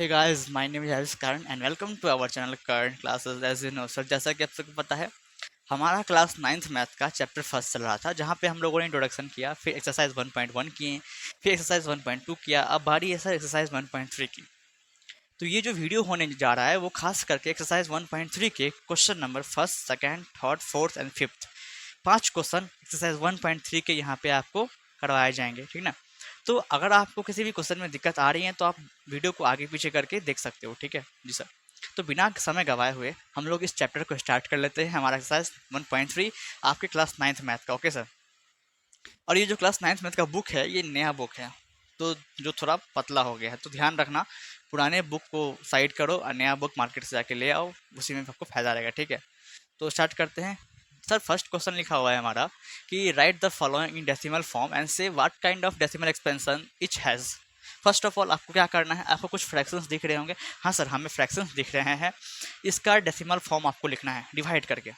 Hey guys, my name is Harris Karan and welcome to our channel Current Classes. As you know, sir जैसा कि आप सबको पता है हमारा क्लास 9th मैथ का चैप्टर फर्स्ट चल रहा था, जहाँ पे हम लोगों ने इंट्रोडक्शन किया, फिर एक्सरसाइज 1.1 किए, फिर एक्सरसाइज 1.2 किया, अब बारी है सर एक्सरसाइज 1.3 की। तो ये जो वीडियो होने जा रहा है वो खास करके एक्सरसाइज 1.3 के question number first, second, third, fourth and fifth, 5 question exercise 1.3 के यहाँ पे आपको करवाए जाएंगे, ठीक ना। तो अगर आपको किसी भी क्वेश्चन में दिक्कत आ रही है तो आप वीडियो को आगे पीछे करके देख सकते हो, ठीक है जी सर। तो बिना समय गवाए हुए हम लोग इस चैप्टर को स्टार्ट कर लेते हैं, हमारा एक्सरसाइज 1.3 आपके क्लास 9th मैथ का। Okay sir. और ये जो क्लास 9th मैथ का बुक है ये नया बुक है, तो जो थोड़ा पतला हो गया है, तो ध्यान रखना, पुराने बुक को साइड करो और नया बुक मार्केट से जाके ले आओ, उसी में आपको फायदा रहेगा, ठीक है। तो स्टार्ट करते हैं। सर फर्स्ट क्वेश्चन लिखा हुआ है हमारा कि right the following in decimal form and say what kind of decimal expansion each has. First of all आपको क्या करना है, आपको कुछ फ्रैक्शंस दिख रहे होंगे। हाँ सर, हमें फ्रैक्शंस दिख रहे हैं, इसका डेसिमल फॉर्म आपको लिखना है, डिवाइड करके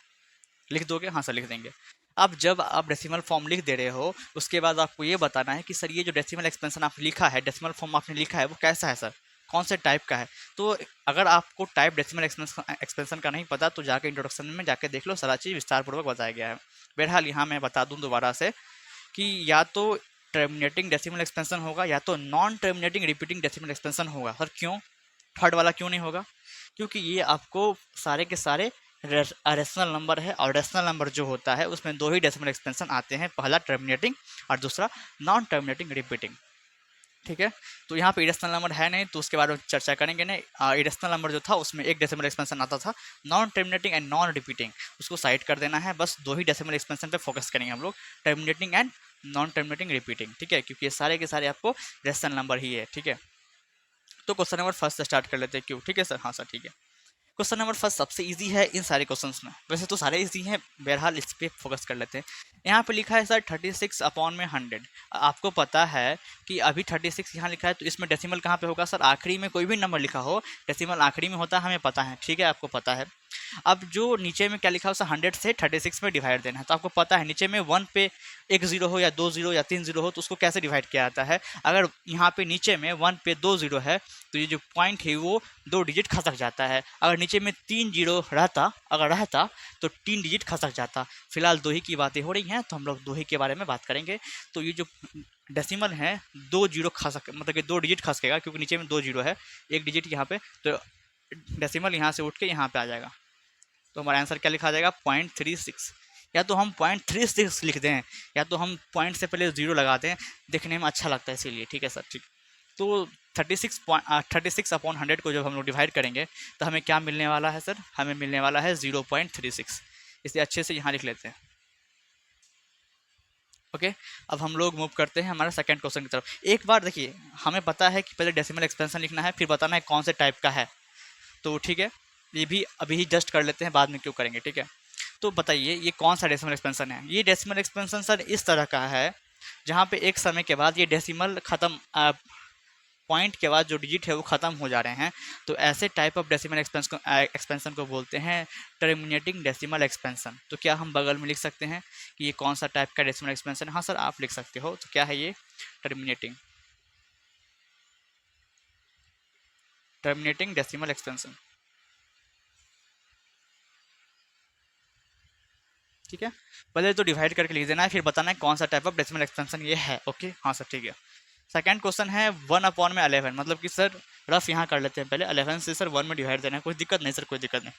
लिख दोगे। हाँ सर लिख देंगे। अब जब आप डेसिमल फॉर्म लिख दे रहे हो उसके बाद आपको ये बताना है कि सर ये जो डेसिमल एक्सपेंशन आपने लिखा है, डेसिमल फॉर्म आपने लिखा है, वो कैसा है सर, कौन से टाइप का है। तो अगर आपको टाइप डेसिमल एक्सपेंशन का नहीं पता तो जाके इंट्रोडक्शन में जाके देख लो, सारा चीज़ विस्तार पूर्वक बताया गया है। बहरहाल यहाँ मैं बता दूँ दोबारा से कि या तो टर्मिनेटिंग डेसिमल एक्सपेंशन होगा या तो non terminating repeating decimal expansion होगा। सर क्यों, थर्ड वाला क्यों नहीं होगा? क्योंकि ये आपको सारे के सारे रेशनल नंबर है, और रेशनल नंबर जो होता है उसमें दो ही डेसिमल एक्सपेंशन आते हैं, पहला टर्मिनेटिंग और दूसरा नॉन टर्मिनेटिंग रिपीटिंग, ठीक है। तो यहाँ पे इरेशनल नंबर है नहीं तो उसके बारे में चर्चा करेंगे नहीं। इरेशनल नंबर जो था उसमें एक डेसिमल एक्सपेंशन आता था, non terminating and non repeating, उसको साइड कर देना है, बस दो ही डेसिमल एक्सपेंशन पे फोकस करेंगे हम लोग, terminating and non terminating repeating, ठीक है, क्योंकि ये सारे के सारे आपको रेशनल नंबर ही है, ठीक है। तो क्वेश्चन नंबर फर्स्ट से स्टार्ट कर लेते हैं, क्यों, ठीक है सर। हाँ सर ठीक है। क्वेश्चन नंबर फर्स्ट सबसे इजी है इन सारे क्वेश्चंस में, वैसे तो सारे इजी हैं, बहरहाल इस पर फोकस कर लेते हैं। यहाँ पे लिखा है सर 36/100। आपको पता है कि अभी 36 यहाँ लिखा है, तो इसमें डेसिमल कहाँ पे होगा सर, आखिरी में कोई भी नंबर लिखा हो डेसिमल आखिरी में होता है, हमें पता है, ठीक है, आपको पता है। अब जो नीचे में क्या लिखा है, उसे 100 से 36 में डिवाइड देना है, तो आपको पता है नीचे में 1 पे एक जीरो हो या 2 जीरो या 3 जीरो हो तो उसको कैसे डिवाइड किया जाता है। अगर यहाँ पे नीचे में 1 पे 2 जीरो है तो ये जो पॉइंट है वो 2 डिजिट खसक जाता है, अगर नीचे में 3 जीरो रहता तो 3 डिजिट खसक जाता। फिलहाल दो ही की बातें हो रही हैं तो हम लोग दो ही के बारे में बात करेंगे। तो ये जो डेसिमल है 2 जीरो खसक, मतलब कि 2 डिजिट खसकेगा, क्योंकि नीचे में 2 जीरो है, एक डिजिट यहाँ पे, तो डेसिमल यहाँ से उठ के यहाँ पे आ जाएगा। तो हमारा आंसर क्या लिखा जाएगा, 0.36। या तो हम 0.36 लिख दें या तो हम पॉइंट से पहले जीरो लगा दें, देखने में अच्छा लगता है इसीलिए, ठीक है सर ठीक। तो 36/100 को जब हम लोग डिवाइड करेंगे तो हमें क्या मिलने वाला है सर, हमें मिलने वाला है 0.36। इसे अच्छे से यहाँ लिख लेते हैं। ओके, अब हम लोग मूव करते हैं हमारे सेकंड क्वेश्चन की तरफ। एक बार देखिए, हमें पता है कि पहले डेसिमल एक्सपेंशन लिखना है, फिर बताना है कौन से टाइप का है, तो ठीक है, ये भी अभी ही जस्ट कर लेते हैं, बाद में क्यों करेंगे, ठीक है। तो बताइए ये कौन सा डेसिमल एक्सपेंशन है। ये डेसिमल एक्सपेंशन सर इस तरह का है जहाँ पे एक समय के बाद ये डेसिमल खत्म, पॉइंट के बाद जो डिजिट है वो ख़त्म हो जा रहे हैं, तो ऐसे टाइप ऑफ डेसिमल एक्सपेंशन को बोलते हैं टर्मिनेटिंग डेसिमल एक्सपेंशन। तो क्या हम बगल में लिख सकते हैं कि ये कौन सा टाइप का डेसिमल एक्सपेंशन है? हाँ सर आप लिख सकते हो। तो क्या है ये, टर्मिनेटिंग डेसिमल एक्सपेंशन, ठीक है। पहले तो डिवाइड करके लिख देना है, फिर बताना है कौन सा टाइप ऑफ डेसिमल एक्सपेंशन ये है। ओके हाँ सर ठीक है। सेकंड क्वेश्चन है 1/11, मतलब कि सर रफ यहाँ कर लेते हैं, पहले 11 से सर 1 में डिवाइड देना है, कोई दिक्कत नहीं सर, कोई दिक्कत नहीं।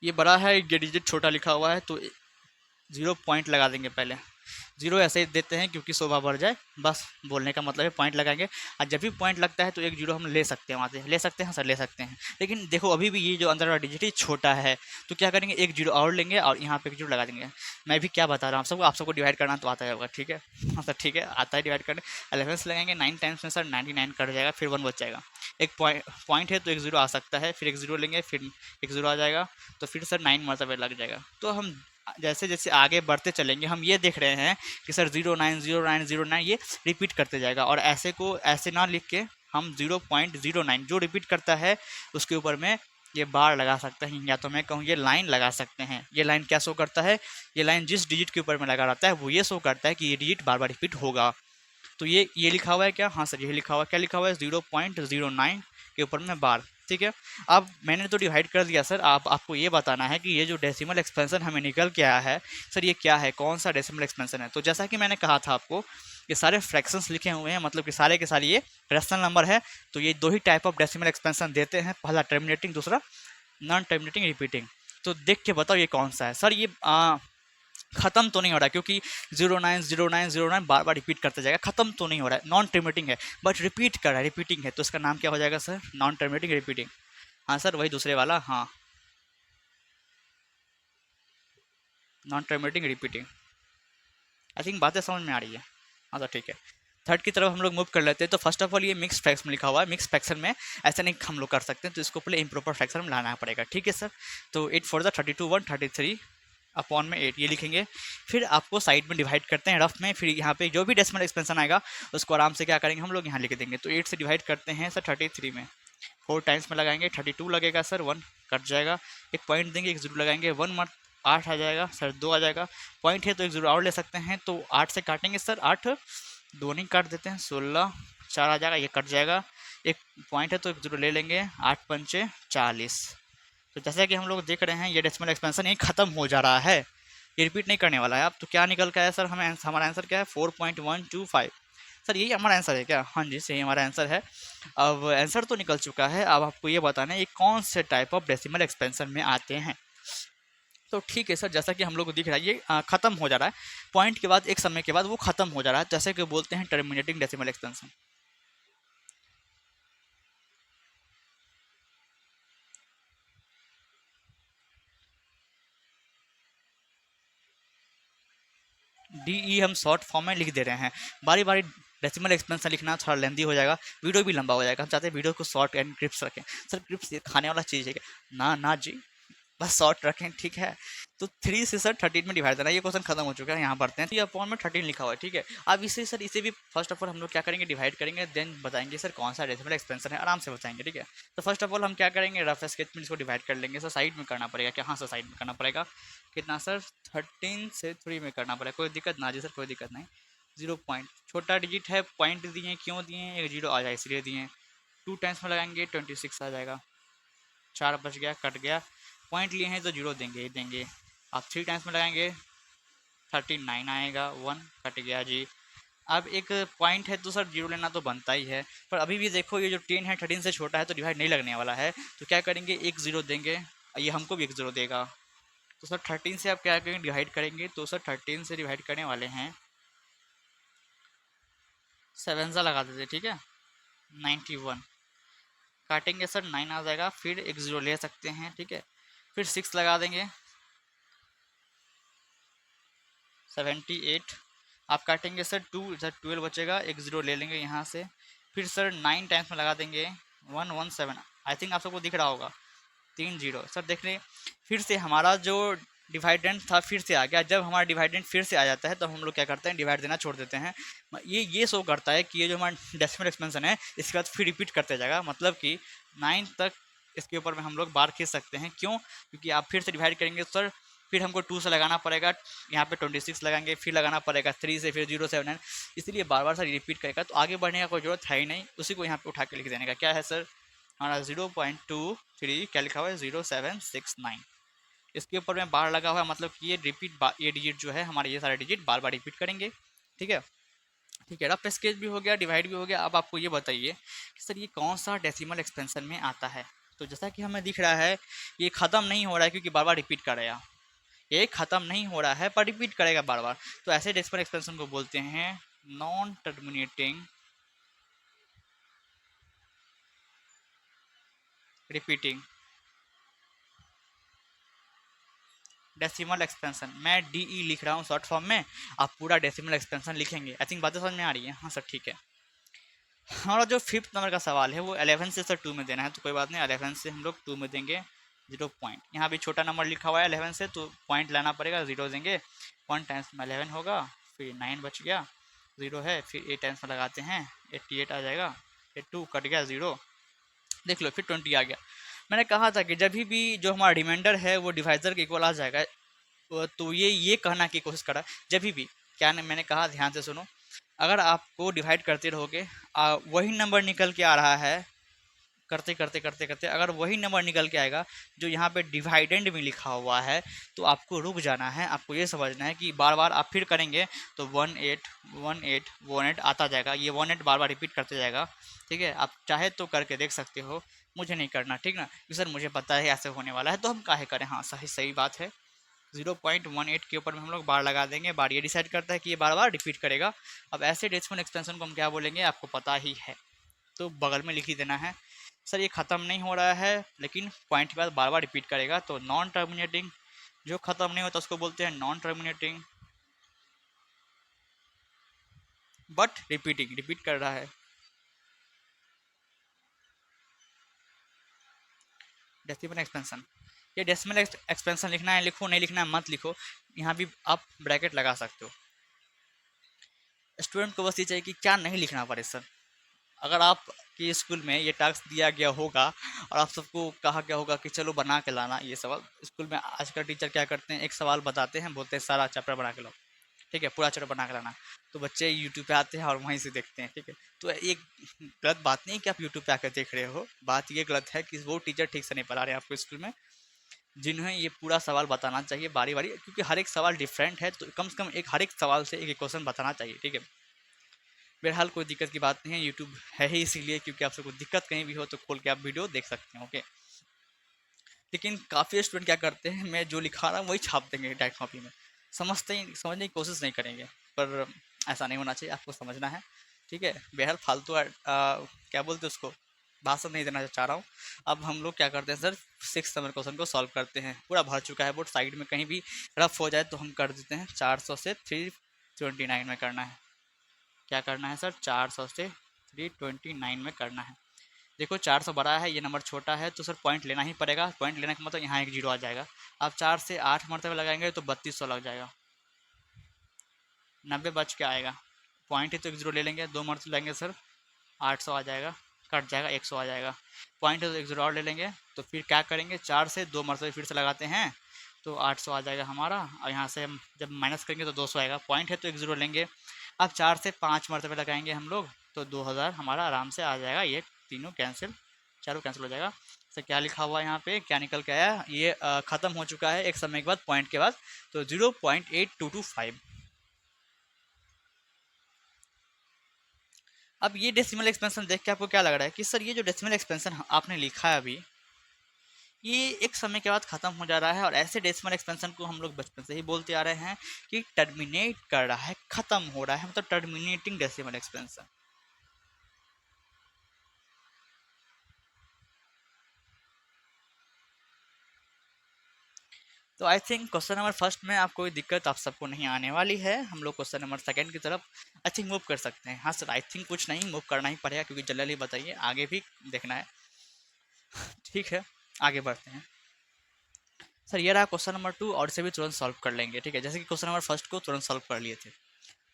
ये बड़ा है, ये डिजिट छोटा लिखा हुआ है, तो 0 पॉइंट लगा देंगे पहले। 0 ऐसे ही देते हैं क्योंकि शोभा बढ़ जाए, बस बोलने का मतलब है पॉइंट लगाएंगे। और जब भी पॉइंट लगता है तो एक 0 हम ले सकते हैं, वहाँ से ले सकते हैं सर, ले सकते हैं। लेकिन देखो अभी भी ये जो अंदर वाला डिजिट ही छोटा है, तो क्या करेंगे, एक 0 और लेंगे और यहाँ पे एक 0 लगा देंगे। मैं भी क्या बता रहा हूँ आप सबको डिवाइड करना तो आता है होगा, ठीक है। हाँ सर ठीक है, आता है डिवाइड करने। 11 से लगाएंगे 9 टाइम्स में सर 99 कट जाएगा, फिर 1 बच जाएगा। एक पॉइंट है तो एक 0 आ सकता है, फिर एक 0 लेंगे, फिर एक 0 आ जाएगा, तो फिर सर 9 मरतबे लग जाएगा। तो हम जैसे जैसे आगे बढ़ते चलेंगे हम ये देख रहे हैं कि सर 090909 ये रिपीट करते जाएगा, और ऐसे को ऐसे ना लिख के हम 0.09 जो रिपीट करता है उसके ऊपर में ये बार लगा सकते हैं, या तो मैं कहूँ ये लाइन लगा सकते हैं। ये लाइन क्या शो करता है, ये लाइन जिस डिजिट के ऊपर में लगा रहता है वो ये शो करता है कि ये डिजिट बार बार रिपीट होगा। तो ये लिखा हुआ है क्या, हाँ सर ये लिखा हुआ है, क्या लिखा हुआ है 0.09, के ऊपर में बार, ठीक है। अब मैंने तो डिवाइड कर दिया सर, आपको ये बताना है कि ये जो डेसिमल एक्सपेंशन हमें निकल के आया है सर, ये क्या है, कौन सा डेसिमल एक्सपेंशन है। तो जैसा कि मैंने कहा था आपको, ये सारे फ्रैक्शंस लिखे हुए हैं, मतलब कि सारे के सारे ये रेशनल नंबर है। तो ये दो ही टाइप ऑफ डेसिमल एक्सपेंशन देते हैं, पहला टर्मिनेटिंग, दूसरा नॉन टर्मिनेटिंग रिपीटिंग। तो देख के बताओ ये कौन सा है सर। ये खत्म तो नहीं हो रहा है, क्योंकि 090909 बार बार रिपीट करते जाएगा, खत्म तो नहीं हो रहा है, नॉन टर्मिनेटिंग है बट रिपीट कर रहा है, रिपीटिंग है, तो इसका नाम क्या हो जाएगा सर, नॉन टर्मिनेटिंग रिपीटिंग। हाँ सर, वही दूसरे वाला, हाँ, non terminating repeating. I think बातें समझ में आ रही है। हाँ सर ठीक है, थर्ड की तरफ हम लोग मूव कर लेते हैं। तो फर्स्ट ऑफ ऑल ये मिक्स फ्रैक्शन में लिखा हुआ है, मिक्स फ्रैक्शन में ऐसा नहीं हम लोग कर सकते हैं, तो इसको पहले इम्प्रॉपर फ्रैक्शन में लाना पड़ेगा, ठीक है सर। तो 8 4 32 133 अपॉन में 8 ये लिखेंगे। फिर आपको साइड में डिवाइड करते हैं रफ में, फिर यहाँ पे जो भी डेसिमल एक्सपेंशन आएगा उसको आराम से क्या करेंगे हम लोग यहाँ लिख देंगे। तो 8 से डिवाइड करते हैं सर 33 में, 4 टाइम्स में लगाएंगे 32 लगेगा सर, 1 कट जाएगा, एक पॉइंट देंगे, एक जीरो लगाएंगे, 1 मत 8 आ जाएगा सर, 2 आ जाएगा, पॉइंट है तो एक जीरो और ले सकते हैं। तो 8 से काटेंगे सर, 8 दो नहीं काट देते हैं, 16 4 आ जाएगा, ये कट जाएगा, एक पॉइंट है तो एक जीरो ले लेंगे, 8 पंचे 40। तो जैसा कि हम लोग देख रहे हैं ये डेसिमल एक्सपेंशन यही खत्म हो जा रहा है, ये रिपीट नहीं करने वाला है। अब तो क्या निकल के आया सर, हमें हमारा आंसर क्या है 4.125। सर यही हमारा आंसर है क्या? हाँ जी सही हमारा आंसर है। अब आंसर तो निकल चुका है, अब आपको ये बताना है ये कौन से टाइप ऑफ डेसिमल एक्सपेंशन में आते हैं। तो ठीक है सर, जैसा कि हम लोग को दिख रहा है ये खत्म हो जा रहा है, पॉइंट के बाद एक समय के बाद वो खत्म हो जा रहा है, जैसे कि बोलते हैं टर्मिनेटिंग डेसिमल एक्सपेंशन। DE हम शॉर्ट फॉर्म में लिख दे रहे हैं, बारी बारी डेसिमल एक्सपेंशन लिखना थोड़ा लेंदी हो जाएगा, वीडियो भी लंबा हो जाएगा, हम चाहते हैं वीडियो को शॉर्ट एंड क्रिप्स रखें। सर क्रिप्स ये खाने वाला चीज़ है क्या? ना ना जी, बस शॉर्ट रखें, ठीक है। तो 3 से सर 13 में डिवाइड देना, ये क्वेश्चन खत्म हो चुका है, यहाँ पढ़ते हैं। तो ये अपॉन में 13 लिखा हुआ है, ठीक है। अब इसे सर इसे भी फर्स्ट ऑफ ऑल हम लोग क्या करेंगे, डिवाइड करेंगे, देन बताएंगे सर कौन सा डेसिमल एक्सपेंशन है, आराम से बताएंगे, ठीक है। तो फर्स्ट ऑफ ऑल हम क्या करेंगे, रफ स्केच में इसको डिवाइड कर लेंगे सर, साइड में करना पड़ेगा क्या? हाँ सर साइड में करना पड़ेगा। कितना सर, 13 से 3 में करना पड़ेगा, कोई दिक्कत ना जी सर, कोई दिक्कत नहीं। 0 पॉइंट छोटा डिजिट है, पॉइंट दिए क्यों दिए हैं, एक जीरो आ जाए इसलिए दिए हैं। 2 टाइम्स में लगाएंगे 26 आ जाएगा, 4 बच गया, कट गया, पॉइंट लिए हैं तो जीरो देंगे ही देंगे। आप 3 टाइम्स में लगाएंगे 39 आएगा, 1 कट गया जी। अब एक पॉइंट है तो सर जीरो लेना तो बनता ही है, पर अभी भी देखो ये जो 10 है 13 से छोटा है तो डिवाइड नहीं लगने वाला है, तो क्या करेंगे एक जीरो देंगे, ये हमको भी एक जीरो देगा। तो सर 13 से आप क्या करेंगे, डिवाइड करेंगे, तो सर 13 से डिवाइड करने वाले हैं, 7 सा लगा देते, ठीक है, 91 काटेंगे सर 9 आ जाएगा, फिर एक जीरो ले सकते हैं, ठीक है, फिर 6 लगा देंगे 78, आप काटेंगे सर 2 सर 12 बचेगा, एक जीरो ले लेंगे यहाँ से, फिर सर 9 टाइम्स में लगा देंगे 117, आई थिंक आप सबको दिख रहा होगा, 3 जीरो सर देख रहे। फिर से हमारा जो डिवाइडेंट था फिर से आ गया, जब हमारा डिवाइडेंट फिर से आ जाता है तो हम लोग क्या करते हैं, डिवाइड देना छोड़ देते हैं। ये शो करता है कि ये जो हमारा डेसिमल एक्सपेंशन है इसके बाद फिर रिपीट करते जाएगा, मतलब कि 9 तक इसके ऊपर में हम लोग बार खींच सकते हैं। क्यों? क्योंकि आप फिर से डिवाइड करेंगे सर, फिर हमको 2 से लगाना पड़ेगा, यहाँ पे 26 लगाएंगे, फिर लगाना पड़ेगा 3 से, फिर 079, इसलिए बार बार सर रिपीट करेगा, तो आगे बढ़ने का कोई जरूरत है ही नहीं, उसी को यहाँ पे उठा के लिख देने का। क्या है सर हमारा 0.23, क्या लिखा हुआ है 0769, इसके ऊपर में बार लगा हुआ है, मतलब कि ये रिपीट ये डिजिट जो है हमारे, ये सारे डिजिट बार बार रिपीट करेंगे, ठीक है। ठीक है, रफ स्केच भी हो गया, डिवाइड भी हो गया। अब आपको ये बताइए कि सर ये कौन सा डेसिमल एक्सपेंशन में आता है। तो जैसा कि हमें दिख रहा है ये ख़त्म नहीं हो रहा है, क्योंकि बार बार रिपीट कर रहा है, ये ख़त्म नहीं हो रहा है पर रिपीट करेगा बार बार, तो ऐसे डेसिमल एक्सपेंशन को बोलते हैं non terminating repeating decimal expansion. मैं DE लिख रहा हूँ शॉर्ट फॉर्म में, आप पूरा डेसिमल एक्सपेंशन लिखेंगे। आई थिंक बातें समझ में आ रही है? हाँ सर ठीक है। हमारा जो 5th नंबर का सवाल है वो 11 से सर 2 में देना है, तो कोई बात नहीं, 11 से हम लोग 2 में देंगे 0 पॉइंट। यहाँ भी छोटा नंबर लिखा हुआ है 11 से, तो पॉइंट लाना पड़ेगा, 0 देंगे, 1 टाइम्स में 11 होगा, फिर 9 बच गया, 0 है, फिर 8 टाइम्स में लगाते हैं 88 आ जाएगा, फिर 2 कट गया 0, देख लो फिर 20 आ गया। मैंने कहा था कि जब भी जो हमारा रिमाइंडर है वो डिवाइजर के इक्वल आ जाएगा, तो ये कहना की कोशिश करा जब भी, क्या मैंने कहा ध्यान से सुनो, अगर आपको डिवाइड करते रहोगे वही नंबर निकल के आ रहा है, करते करते करते करते अगर वही नंबर निकल के आएगा जो यहाँ पे डिवाइडेंड में लिखा हुआ है, तो आपको रुक जाना है। आपको ये समझना है कि बार बार आप फिर करेंगे तो 1818 आता जाएगा। ये 18 बार बार रिपीट करते जाएगा, ठीक है। आप चाहे तो करके देख सकते हो, मुझे नहीं करना, ठीक ना, क्योंकि सर मुझे पता है ऐसे होने वाला है तो हम काहे करें। हाँ सही सही बात है। 0.18 के ऊपर में हम लोग बार लगा देंगे। बार ये डिसाइड करता है कि ये बार बार रिपीट करेगा। अब ऐसे डेसिमल एक्सपेंशन को हम क्या बोलेंगे आपको पता ही है, तो बगल में लिख ही देना है। सर ये ख़त्म नहीं हो रहा है लेकिन पॉइंट के बाद बार बार रिपीट करेगा, तो नॉन टर्मिनेटिंग, जो ख़त्म नहीं होता उसको बोलते हैं non terminating, but repeating, repeat कर रहा है। डेसिमल एक्सपेंशन, ये डेसिमल एक्सपेंशन लिखना है लिखो, नहीं लिखना है मत लिखो, यहाँ भी आप ब्रैकेट लगा सकते हो। स्टूडेंट को बस ये चाहिए कि क्या नहीं लिखना पड़े सर। अगर आप कि स्कूल में ये टास्क दिया गया होगा और आप सबको कहा गया होगा कि चलो बना के लाना ये सवाल, स्कूल में आजकल टीचर क्या करते हैं, एक सवाल बताते हैं, बोलते हैं सारा चैप्टर बना के लाओ, ठीक है, पूरा चैप्टर बना के लाना। तो बच्चे यूट्यूब पे आते हैं और वहीं से देखते हैं, ठीक है। तो एक गलत बात नहीं है कि आप यूट्यूब पे आकर देख रहे हो, बात ये गलत है कि वो टीचर ठीक से नहीं पढ़ा रहे हैं आपको स्कूल में, जिन्हें ये पूरा सवाल बताना चाहिए बारी बारी, क्योंकि हर एक सवाल डिफरेंट है, तो कम से कम एक हर एक सवाल से एक क्वेश्चन बताना चाहिए, ठीक है। बहरहाल कोई दिक्कत की बात नहीं है, यूट्यूब है ही इसीलिए क्योंकि आपसे कोई दिक्कत कहीं भी हो तो खोल के आप वीडियो देख सकते हैं, ओके। लेकिन काफ़ी स्टूडेंट क्या करते हैं, मैं जो लिखा रहा हूँ वही छाप देंगे डायरेक्ट कॉपी में, समझने की कोशिश नहीं करेंगे, पर ऐसा नहीं होना चाहिए, आपको समझना है, ठीक है। बहरहाल फालतू क्या बोलते हैं उसको, भाषण नहीं देना चाह रहा हूँ। अब हम लोग क्या करते हैं सर, 6 नंबर क्वेश्चन को सॉल्व करते हैं। पूरा भर चुका है बोर्ड, साइड में कहीं भी रफ हो जाए तो हम कर देते हैं। 400 से 329 में करना है। क्या करना है सर, 400 से 329 में करना है। देखो 400 बड़ा है, ये नंबर छोटा है, तो सर पॉइंट लेना ही पड़ेगा। पॉइंट लेने का मतलब यहाँ एक जीरो आ जाएगा। अब 4 से 8 मरतबे लगाएंगे तो 3200 लग जाएगा, 90 बच के आएगा। पॉइंट ही तो एक जीरो ले लेंगे, 2 मरतबे लेंगे सर 800 आ जाएगा, कट जाएगा 100 आ जाएगा। पॉइंट है तो एक जीरो और ले लेंगे, तो फिर क्या करेंगे, 4 से 2 मरतबे फिर से लगाते हैं तो 800 आ जाएगा हमारा, और यहाँ से हम जब माइनस करेंगे तो 200 आएगा। पॉइंट है तो एक जीरो लेंगे। अब 4 से 5 मरतबे लगाएंगे हम लोग तो 2000 हमारा आराम से आ जाएगा। ये तीनों कैंसिल, चारों कैंसिल हो जाएगा। तो क्या लिखा हुआ है यहाँ पे, क्या निकल के आया, ये ख़त्म हो चुका है एक समय के बाद, पॉइंट के बाद, तो 0.8225। अब ये डेसिमल एक्सपेंशन देख के आपको क्या लग रहा है कि सर ये जो डेसिमल एक्सपेंशन आपने लिखा है अभी, ये एक समय के बाद ख़त्म हो जा रहा है। और ऐसे डेसिमल एक्सपेंशन को हम लोग बचपन से ही बोलते आ रहे हैं कि टर्मिनेट कर रहा है, ख़त्म हो रहा है, मतलब टर्मिनेटिंग डेसिमल एक्सपेंशन। तो I think question number first में आप कोई दिक्कत आप सबको नहीं आने वाली है। हम लोग क्वेश्चन नंबर सेकंड की तरफ आई थिंक मूव कर सकते हैं। हाँ सर, आई थिंक कुछ नहीं, मूव करना ही पड़ेगा क्योंकि जल्दी बताइए, आगे भी देखना है, ठीक है। आगे बढ़ते हैं। सर ये रहा क्वेश्चन नंबर 2 और इसे भी तुरंत सॉल्व कर लेंगे, ठीक है। जैसे कि क्वेश्चन नंबर फर्स्ट को तुरंत सॉल्व कर लिए थे,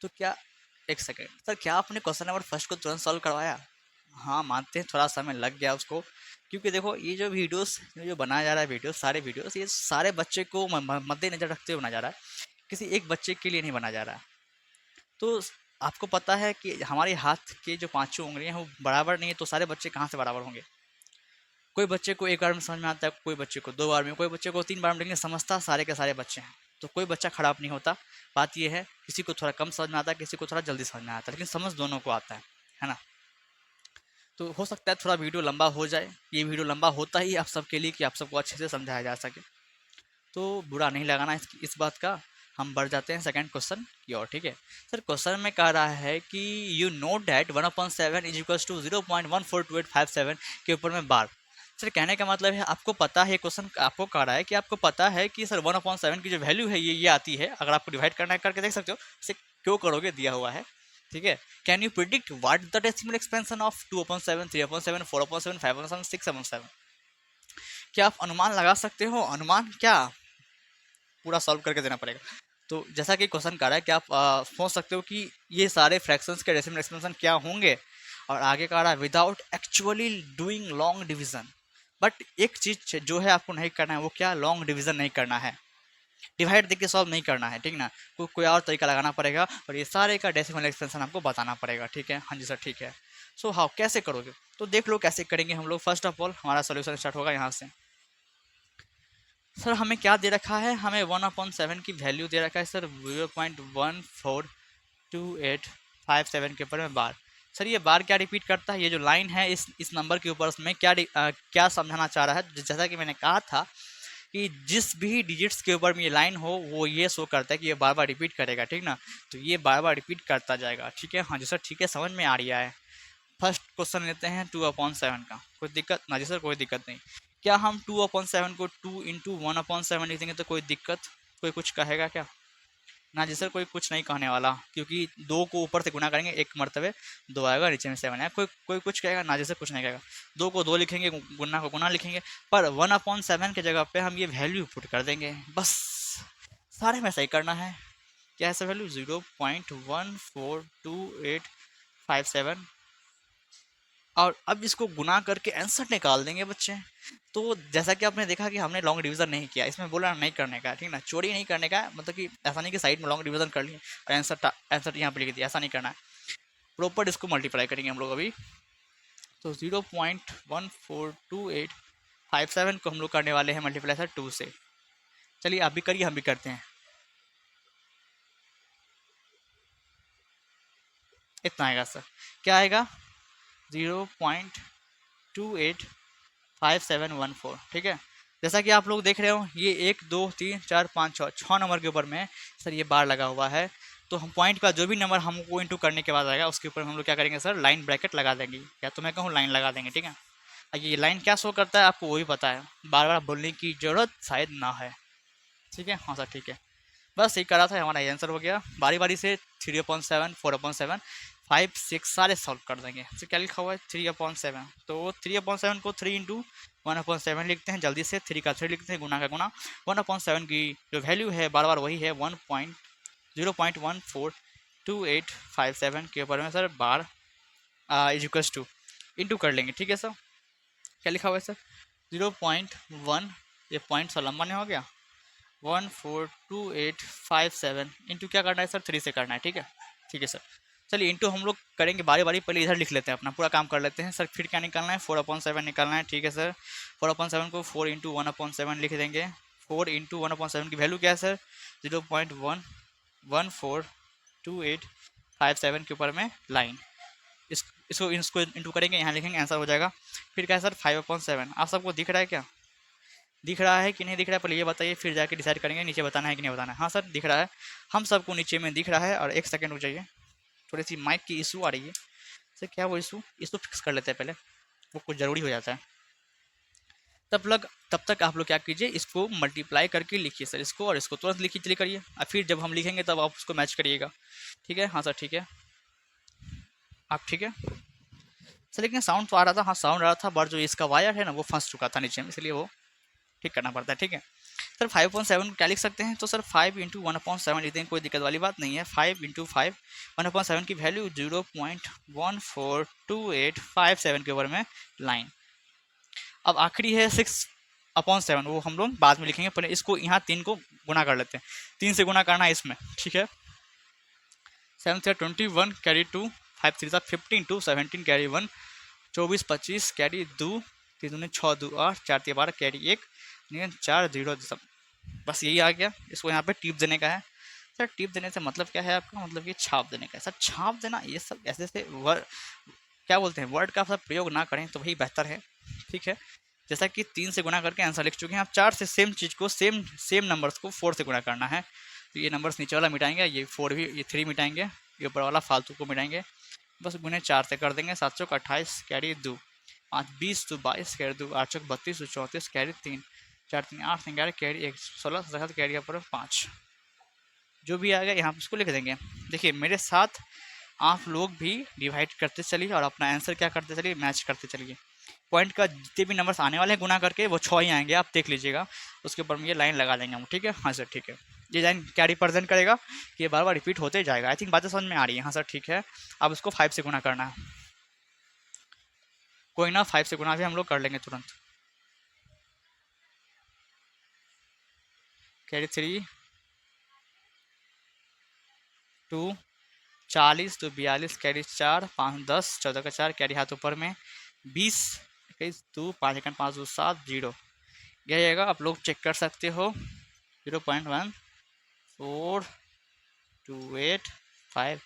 तो क्या, एक सेकेंड सर, क्या आपने क्वेश्चन नंबर फर्स्ट को तुरंत सॉल्व करवाया? हाँ मानते हैं थोड़ा समय लग गया उसको, क्योंकि देखो ये जो वीडियोस जो बनाया जा रहा है, वीडियोस सारे वीडियोस ये सारे बच्चे को मद्देनजर रखते हुए बनाया जा रहा है, किसी एक बच्चे के लिए नहीं बनाया जा रहा है। तो आपको पता है कि हमारे हाथ के जो पाँचों उंगलियां हैं वो बराबर नहीं है, तो सारे बच्चे कहाँ से बराबर होंगे? कोई बच्चे को एक बार में समझ में आता है, कोई बच्चे को 2 बार में, कोई बच्चे को 3 बार में, लेकिन समझता सारे के सारे बच्चे हैं। तो कोई बच्चा खराब नहीं होता। बात यह है किसी को थोड़ा कम समझ में आता है, किसी को थोड़ा जल्दी समझ में आता है, लेकिन समझ दोनों को आता है ना। तो हो सकता है थोड़ा वीडियो लंबा हो जाए, ये वीडियो लंबा होता ही आप सबके लिए कि आप सबको अच्छे से समझाया जा सके, तो बुरा नहीं लगाना इस बात का। हम बढ़ जाते हैं सेकंड क्वेश्चन की ओर, ठीक है। सर क्वेश्चन में कह रहा है कि you note that 1/7 is equal to 0.142857 के ऊपर में बार। सर कहने का मतलब है आपको पता है, क्वेश्चन आपको कह रहा है कि आपको पता है कि सर 1/7 की जो वैल्यू है ये आती है। अगर आपको डिवाइड करना है करके देख सकते हो, इसे क्यों करोगे, दिया हुआ है, ठीक है। Can you predict what the decimal expansion of 2/7, 3/7, 4/7, 5/7, 6/7? क्या आप अनुमान लगा सकते हो? अनुमान क्या, पूरा सॉल्व करके देना पड़ेगा। तो जैसा कि क्वेश्चन कर रहा है कि आप सोच सकते हो कि ये सारे फ्रैक्शंस के डेसिमल एक्सपेंशन क्या होंगे, और आगे कह रहा है without actually doing long division. But एक चीज जो है आपको नहीं करना है, वो क्या, लॉन्ग डिवीजन नहीं करना है, डिवाइड देख के सॉल्व नहीं करना है, ठीक ना। कोई और तरीका लगाना पड़ेगा और ये सारे का डेसिमल एक्सपेंशन आपको बताना पड़ेगा, ठीक है। हाँ जी सर, ठीक है। सो हाउ कैसे करोगे, तो देख लो कैसे करेंगे हम लोग। फर्स्ट ऑफ ऑल हमारा सोल्यूशन स्टार्ट होगा यहाँ से। सर हमें क्या दे रखा है, हमें 1/7 की वैल्यू दे रखा है सर 0.142857 के ऊपर में बार। सर ये बार क्या रिपीट करता है, ये जो लाइन है इस नंबर के ऊपर उसमें क्या समझाना चाह रहा है। जैसा कि मैंने कहा था कि जिस भी डिजिट्स के ऊपर में ये लाइन हो वो ये शो करता है कि ये बार बार रिपीट करेगा, ठीक ना। तो ये बार बार रिपीट करता जाएगा, ठीक है। हाँ जी सर ठीक है, समझ में आ रही है। फर्स्ट क्वेश्चन लेते हैं 2/7 का, कोई दिक्कत ना जी सर, कोई दिक्कत नहीं। क्या हम 2/7 को 2 × 1/7 लिख देंगे तो कोई दिक्कत, कोई कुछ कहेगा क्या? ना जी सर कोई कुछ नहीं कहने वाला, क्योंकि 2 को ऊपर से गुना करेंगे एक मरतबे 2 आएगा, नीचे में 7 आएगा, कोई कोई कुछ कहेगा? ना जी सर कुछ नहीं कहेगा। 2 को 2 लिखेंगे, गुना को गुना लिखेंगे, पर 1/7 की जगह पे हम ये वैल्यू पुट कर देंगे बस। सारे में सही करना है। क्या है सर वैल्यू 0.142857, और अब इसको गुना करके आंसर निकाल देंगे बच्चे। तो जैसा कि आपने देखा कि हमने लॉन्ग डिवीजन नहीं किया, इसमें बोला नहीं करने का, ठीक ना, चोरी नहीं करने का, मतलब कि ऐसा नहीं कि साइड में लॉन्ग डिवीजन कर लिए और आंसर यहाँ पे लिख दिया, ऐसा नहीं करना है। प्रॉपर इसको मल्टीप्लाई करेंगे हम लोग अभी। तो 0.142857 को हम लोग करने वाले हैं मल्टीप्लाई सर 2 से। चलिए आप भी करिए, हम भी करते हैं। इतना आएगा सर, क्या आएगा 0.285714, ठीक है। जैसा कि आप लोग देख रहे हो ये 1 2 3 4 5 6 नंबर के ऊपर में सर ये बार लगा हुआ है। तो हम पॉइंट का जो भी नंबर हमको इंटू करने के बाद आएगा उसके ऊपर हम लोग क्या करेंगे सर, लाइन ब्रैकेट लगा देंगे, या तो मैं कहूँ लाइन लगा देंगे, ठीक है। ये लाइन क्या शो करता है आपको वही पता है, बार बार बोलने की जरूरत शायद ना है, ठीक है। हाँ सर ठीक है, बस यही करा था, हमारा आंसर हो गया। बारी बारी से 3/7 4/7 5 6 सारे सॉल्व कर देंगे। तो क्या लिखा हुआ है 3/7, तो 3/7 को 3 × 1/7 लिखते हैं जल्दी से, 3 का 3 लिखते हैं, गुना का गुना। 1/7 की जो वैल्यू है बार बार वही है 0.142857 के ऊपर में sir bar is equals two into कर लेंगे, ठीक है सर। क्या लिखा हुआ है सर 0.1, ये पॉइंट सा लंबा नहीं हो गया, 142,857 इंटू क्या करना है सर 3 से करना है, ठीक है। ठीक है सर, चलिए इंटू हम लोग करेंगे बारी बारी, पहले इधर लिख लेते हैं, अपना पूरा काम कर लेते हैं सर। फिर क्या निकालना है 4/7 निकालना है, ठीक है सर। 4/7 को 4 × 1/7 लिख देंगे। 4 × 1/7 की वैल्यू क्या है सर 0.1142857 के ऊपर में लाइन। इसको इसको इंटू करेंगे, यहाँ लिखेंगे, आंसर हो जाएगा। फिर क्या है सर 5/7, आप सबको दिख रहा है क्या, दिख रहा है कि नहीं दिख रहा है पहले ये बताइए, फिर जाके डिसाइड करेंगे नीचे बताना है कि नहीं बताना है। हाँ सर दिख रहा है, हम सबको नीचे में दिख रहा है। और एक सेकंड रुक जाइए, थोड़ी सी माइक की इशू आ रही है सर, क्या वो इशू, इसको फिक्स कर लेते हैं पहले, वो कुछ ज़रूरी हो जाता है। तब तक आप लोग क्या कीजिए, इसको मल्टीप्लाई करके लिखिए सर, इसको और इसको तुरंत लिखिए, चलिए करिए। और फिर जब हम लिखेंगे तब आप उसको मैच करिएगा, ठीक है। हाँ सर ठीक है, आप ठीक है सर। लेकिन साउंड तो आ रहा था, हाँ साउंड आ रहा था, बट जो इसका वायर है ना वो फंस चुका था नीचे में, इसलिए वो ठीक करना पड़ता है, ठीक है सर। 5/7 क्या लिख सकते हैं, तो सर 5 × 1/7 लिख देंगे, कोई दिक्कत वाली बात नहीं है। 5 × 5 1/7 की वैल्यू 0.142857 के ऊपर में लाइन। अब आखिरी है 6/7, वो हम लोग बाद में लिखेंगे, पहले इसको यहाँ 3 को गुना कर लेते हैं, 3 से गुना करना है इसमें, ठीक है। 7 से 21 कैरी 2, 5 3 15 2 17 कैरी 1, 24 25 कैरी 2, 3 दूनी 6 2 8 4 3 12 कैरी 1, 4 0 सब, बस यही आ गया। इसको यहाँ पे टिप देने का है सर। टिप देने से मतलब क्या है आपका, मतलब ये छाप देने का है सर। छाप देना ये सब ऐसे से वर्ड, क्या बोलते हैं, वर्ड का सब प्रयोग ना करें तो वही बेहतर है, ठीक है। जैसा कि 3 से गुना करके आंसर लिख चुके हैं आप, 4 से सेम चीज़ को सेम नंबर्स को 4 से गुना करना है। तो ये नंबर्स नीचे वाला मिटाएंगे, ये 4 भी, ये 3 मिटाएंगे, ये ऊपर वाला फालतू को मिटाएंगे, बस गुने 4 से कर देंगे। 7 चौक 28 कैरी 2, 5 20 2 22 कैरी 2, 8 चौक 32 2 34 कैरी 3, 4 3 8 3 कैरी 1, 16 17 कैरी पर 5, जो भी आएगा यहाँ पर उसको लिख देंगे। देखिए मेरे साथ आप लोग भी डिवाइड करते चलिए और अपना आंसर क्या करते चलिए, मैच करते चलिए। पॉइंट का जितने भी नंबर्स आने वाले हैं गुना करके वो 6 ही आएंगे, आप देख लीजिएगा। उसके ऊपर में ये लाइन लगा देंगे हम, ठीक है। हाँ सर ठीक है, ये लाइन क्या रिप्रेजेंट करेगा कि ये बार बार रिपीट होते जाएगा। आई थिंक बातें समझ में आ रही है। हाँ सर ठीक है, अब उसको 5 से गुना करना है, कोई ना 5 से गुना भी हम लोग कर लेंगे तुरंत। कैरी 3 2 40 तो 42 कैरी 4 5 10 14 का 4 कैरी हाथ ऊपर में 20 21 2 5 1 5 2 7 0 यह आएगा। आप लोग चेक कर सकते हो 0.1428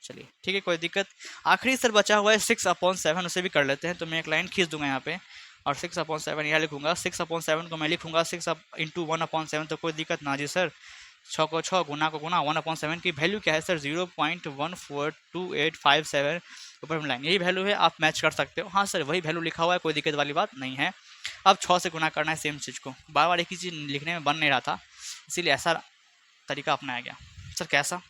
चलिए ठीक है, कोई दिक्कत। आखिरी सर बचा हुआ है 6/7, उसे भी कर लेते हैं। तो मैं एक लाइन खींच दूंगा यहाँ पे और 6/7 यहाँ लिखूंगा। 6/7 को मैं लिखूंगा 6 × 1/7, तो कोई दिक्कत ना जी सर। 6 को 6, गुना को गुना, 1/7 की वैल्यू क्या है सर 0.142857 ऊपर में लाइन, यही वैल्यू है। आप मैच कर सकते हो। हाँ सर वही वैल्यू लिखा हुआ है, कोई दिक्कत वाली बात नहीं है। अब 6 से गुना करना है सेम चीज़ को, बार बार एक ही चीज़ लिखने में बन नहीं रहा था, इसीलिए ऐसा तरीका अपनाया गया। सर कैसा?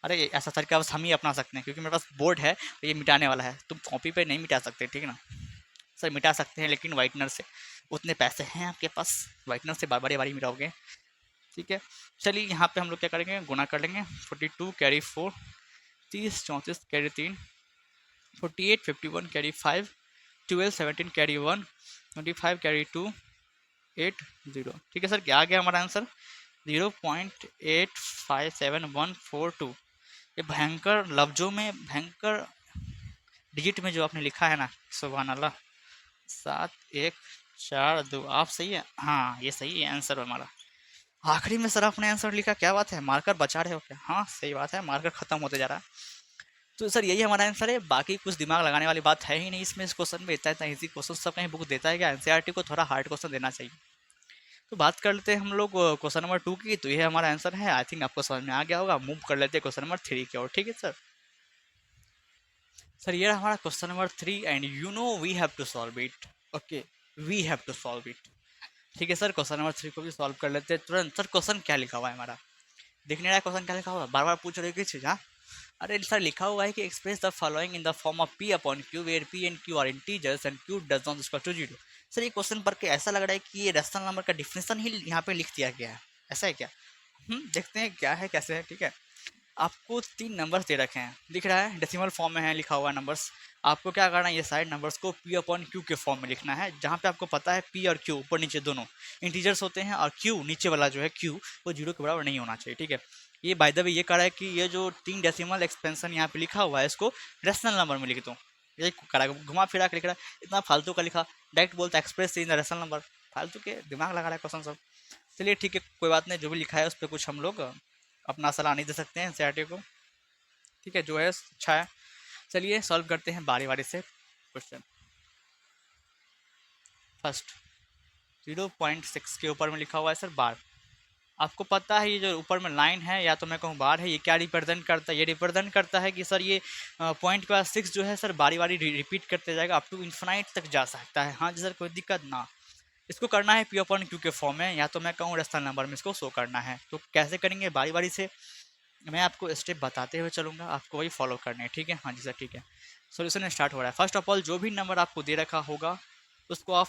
अरे ऐसा तरीका बस हम ही अपना सकते हैं, क्योंकि मेरे पास बोर्ड है तो ये मिटाने वाला है, तुम कॉपी पे नहीं मिटा सकते, ठीक है ना सर। मिटा सकते हैं लेकिन वाइटनर से, उतने पैसे हैं आपके पास, वाइटनर से बार बारी मिटाओगे, ठीक है। चलिए यहाँ पे हम लोग क्या करेंगे, गुना कर लेंगे। 42 carry 4, 30 34 carry 3, 48 51 carry 5, 12 17 carry 1, 25 carry 2, 8 0, ठीक है सर। क्या आ गया हमारा आंसर 0.857142। ये भयंकर लफ्जों में, भयंकर डिजिट में जो आपने लिखा है ना, सुभान अल्लाह। 7142, आप सही है? हाँ ये सही है आंसर हमारा। आखिरी में सर आपने आंसर लिखा, क्या बात है, मार्कर बचा रहे हो क्या? हाँ सही बात है, मार्कर खत्म होते जा रहा है। तो सर यही हमारा आंसर है, बाकी कुछ दिमाग लगाने वाली बात है ही नहीं इसमें। इस क्वेश्चन में इतना इजी क्वेश्चन सब कहीं बुक देता है क्या? एनसीईआरटी को थोड़ा हार्ड क्वेश्चन देना चाहिए। तो बात कर लेते हैं हम लोग क्वेश्चन नंबर 2 की। तो ये हमारा आंसर है, आई थिंक आपको समझ में आ गया होगा। मूव कर लेते हैं क्वेश्चन नंबर 3 की ओर, ठीक है सर। सर ये रहा हमारा question number 3 and you know we have to solve it. Okay, we have to solve it, ठीक है सर। क्वेश्चन नंबर 3 को भी सॉल्व कर लेते हैं तुरंत। सर क्वेश्चन क्या लिखा हुआ है हमारा, दिख नहीं रहा है क्वेश्चन क्या लिखा हुआ है? बार बार पूछ रहे हो चीज़। हाँ अरे सर लिखा हुआ है कि express the following in the form of p upon q where p and q are integers and q does not equal to 0। Sir ये क्वेश्चन पढ़ के ऐसा लग रहा है कि ये रेशनल नंबर का डिफिनेशन ही यहाँ पे लिख दिया गया है, ऐसा है क्या? देखते हैं क्या है कैसे है, ठीक है। आपको 3 नंबर्स दे रखे हैं, दिख रहा है डेसिमल फॉर्म में है लिखा हुआ नंबर्स। आपको क्या करना है, ये सारे नंबर्स को p अपॉन q के फॉर्म में लिखना है, जहाँ पे आपको पता है p और q ऊपर नीचे दोनों इंटीजर्स होते हैं और q नीचे वाला जो है q वो 0 के बराबर नहीं होना चाहिए, ठीक है। ये बाय द वे ये कह रहा है कि ये जो 3 डेसिमल एक्सपेंशन यहाँ पे लिखा हुआ है इसको रेशनल नंबर में लिख दो। ये करा घुमा फिरा के लिख रहा है, इतना फालतू का लिखा। डायरेक्ट बोलता है express in the rational number, फालतू के दिमाग लगा रहा है क्वेश्चन सब। चलिए ठीक है कोई बात नहीं, जो भी लिखा है उस पर कुछ हम लोग अपना सलाह नहीं दे सकते हैं एनसीईआरटी को, ठीक है। जो है अच्छा है। चलिए सॉल्व करते हैं बारी बारी से क्वेश्चन। फर्स्ट 0.6 के ऊपर में लिखा हुआ है सर बार। आपको पता है ये जो ऊपर में लाइन है या तो मैं कहूँ बार है, ये क्या रिप्रेजेंट करता है? ये रिप्रेजेंट करता है कि सर ये पॉइंट के बाद 6 जो है सर बारी बारी रिपीट करते जाएगा, अप टू इन्फिनाइट तक जा सकता है। हाँ जी सर कोई दिक्कत ना। इसको करना है p अपॉन q के फॉर्म में, या तो मैं कहूँ रेशनल नंबर में इसको शो करना है। तो कैसे करेंगे, बारी बारी से मैं आपको स्टेप बताते हुए चलूँगा, आपको वही फॉलो करने हैं, ठीक है। हाँ जी सर ठीक है। सोल्यूशन स्टार्ट हो रहा है। फर्स्ट ऑफ ऑल जो भी नंबर आपको दे रखा होगा उसको आप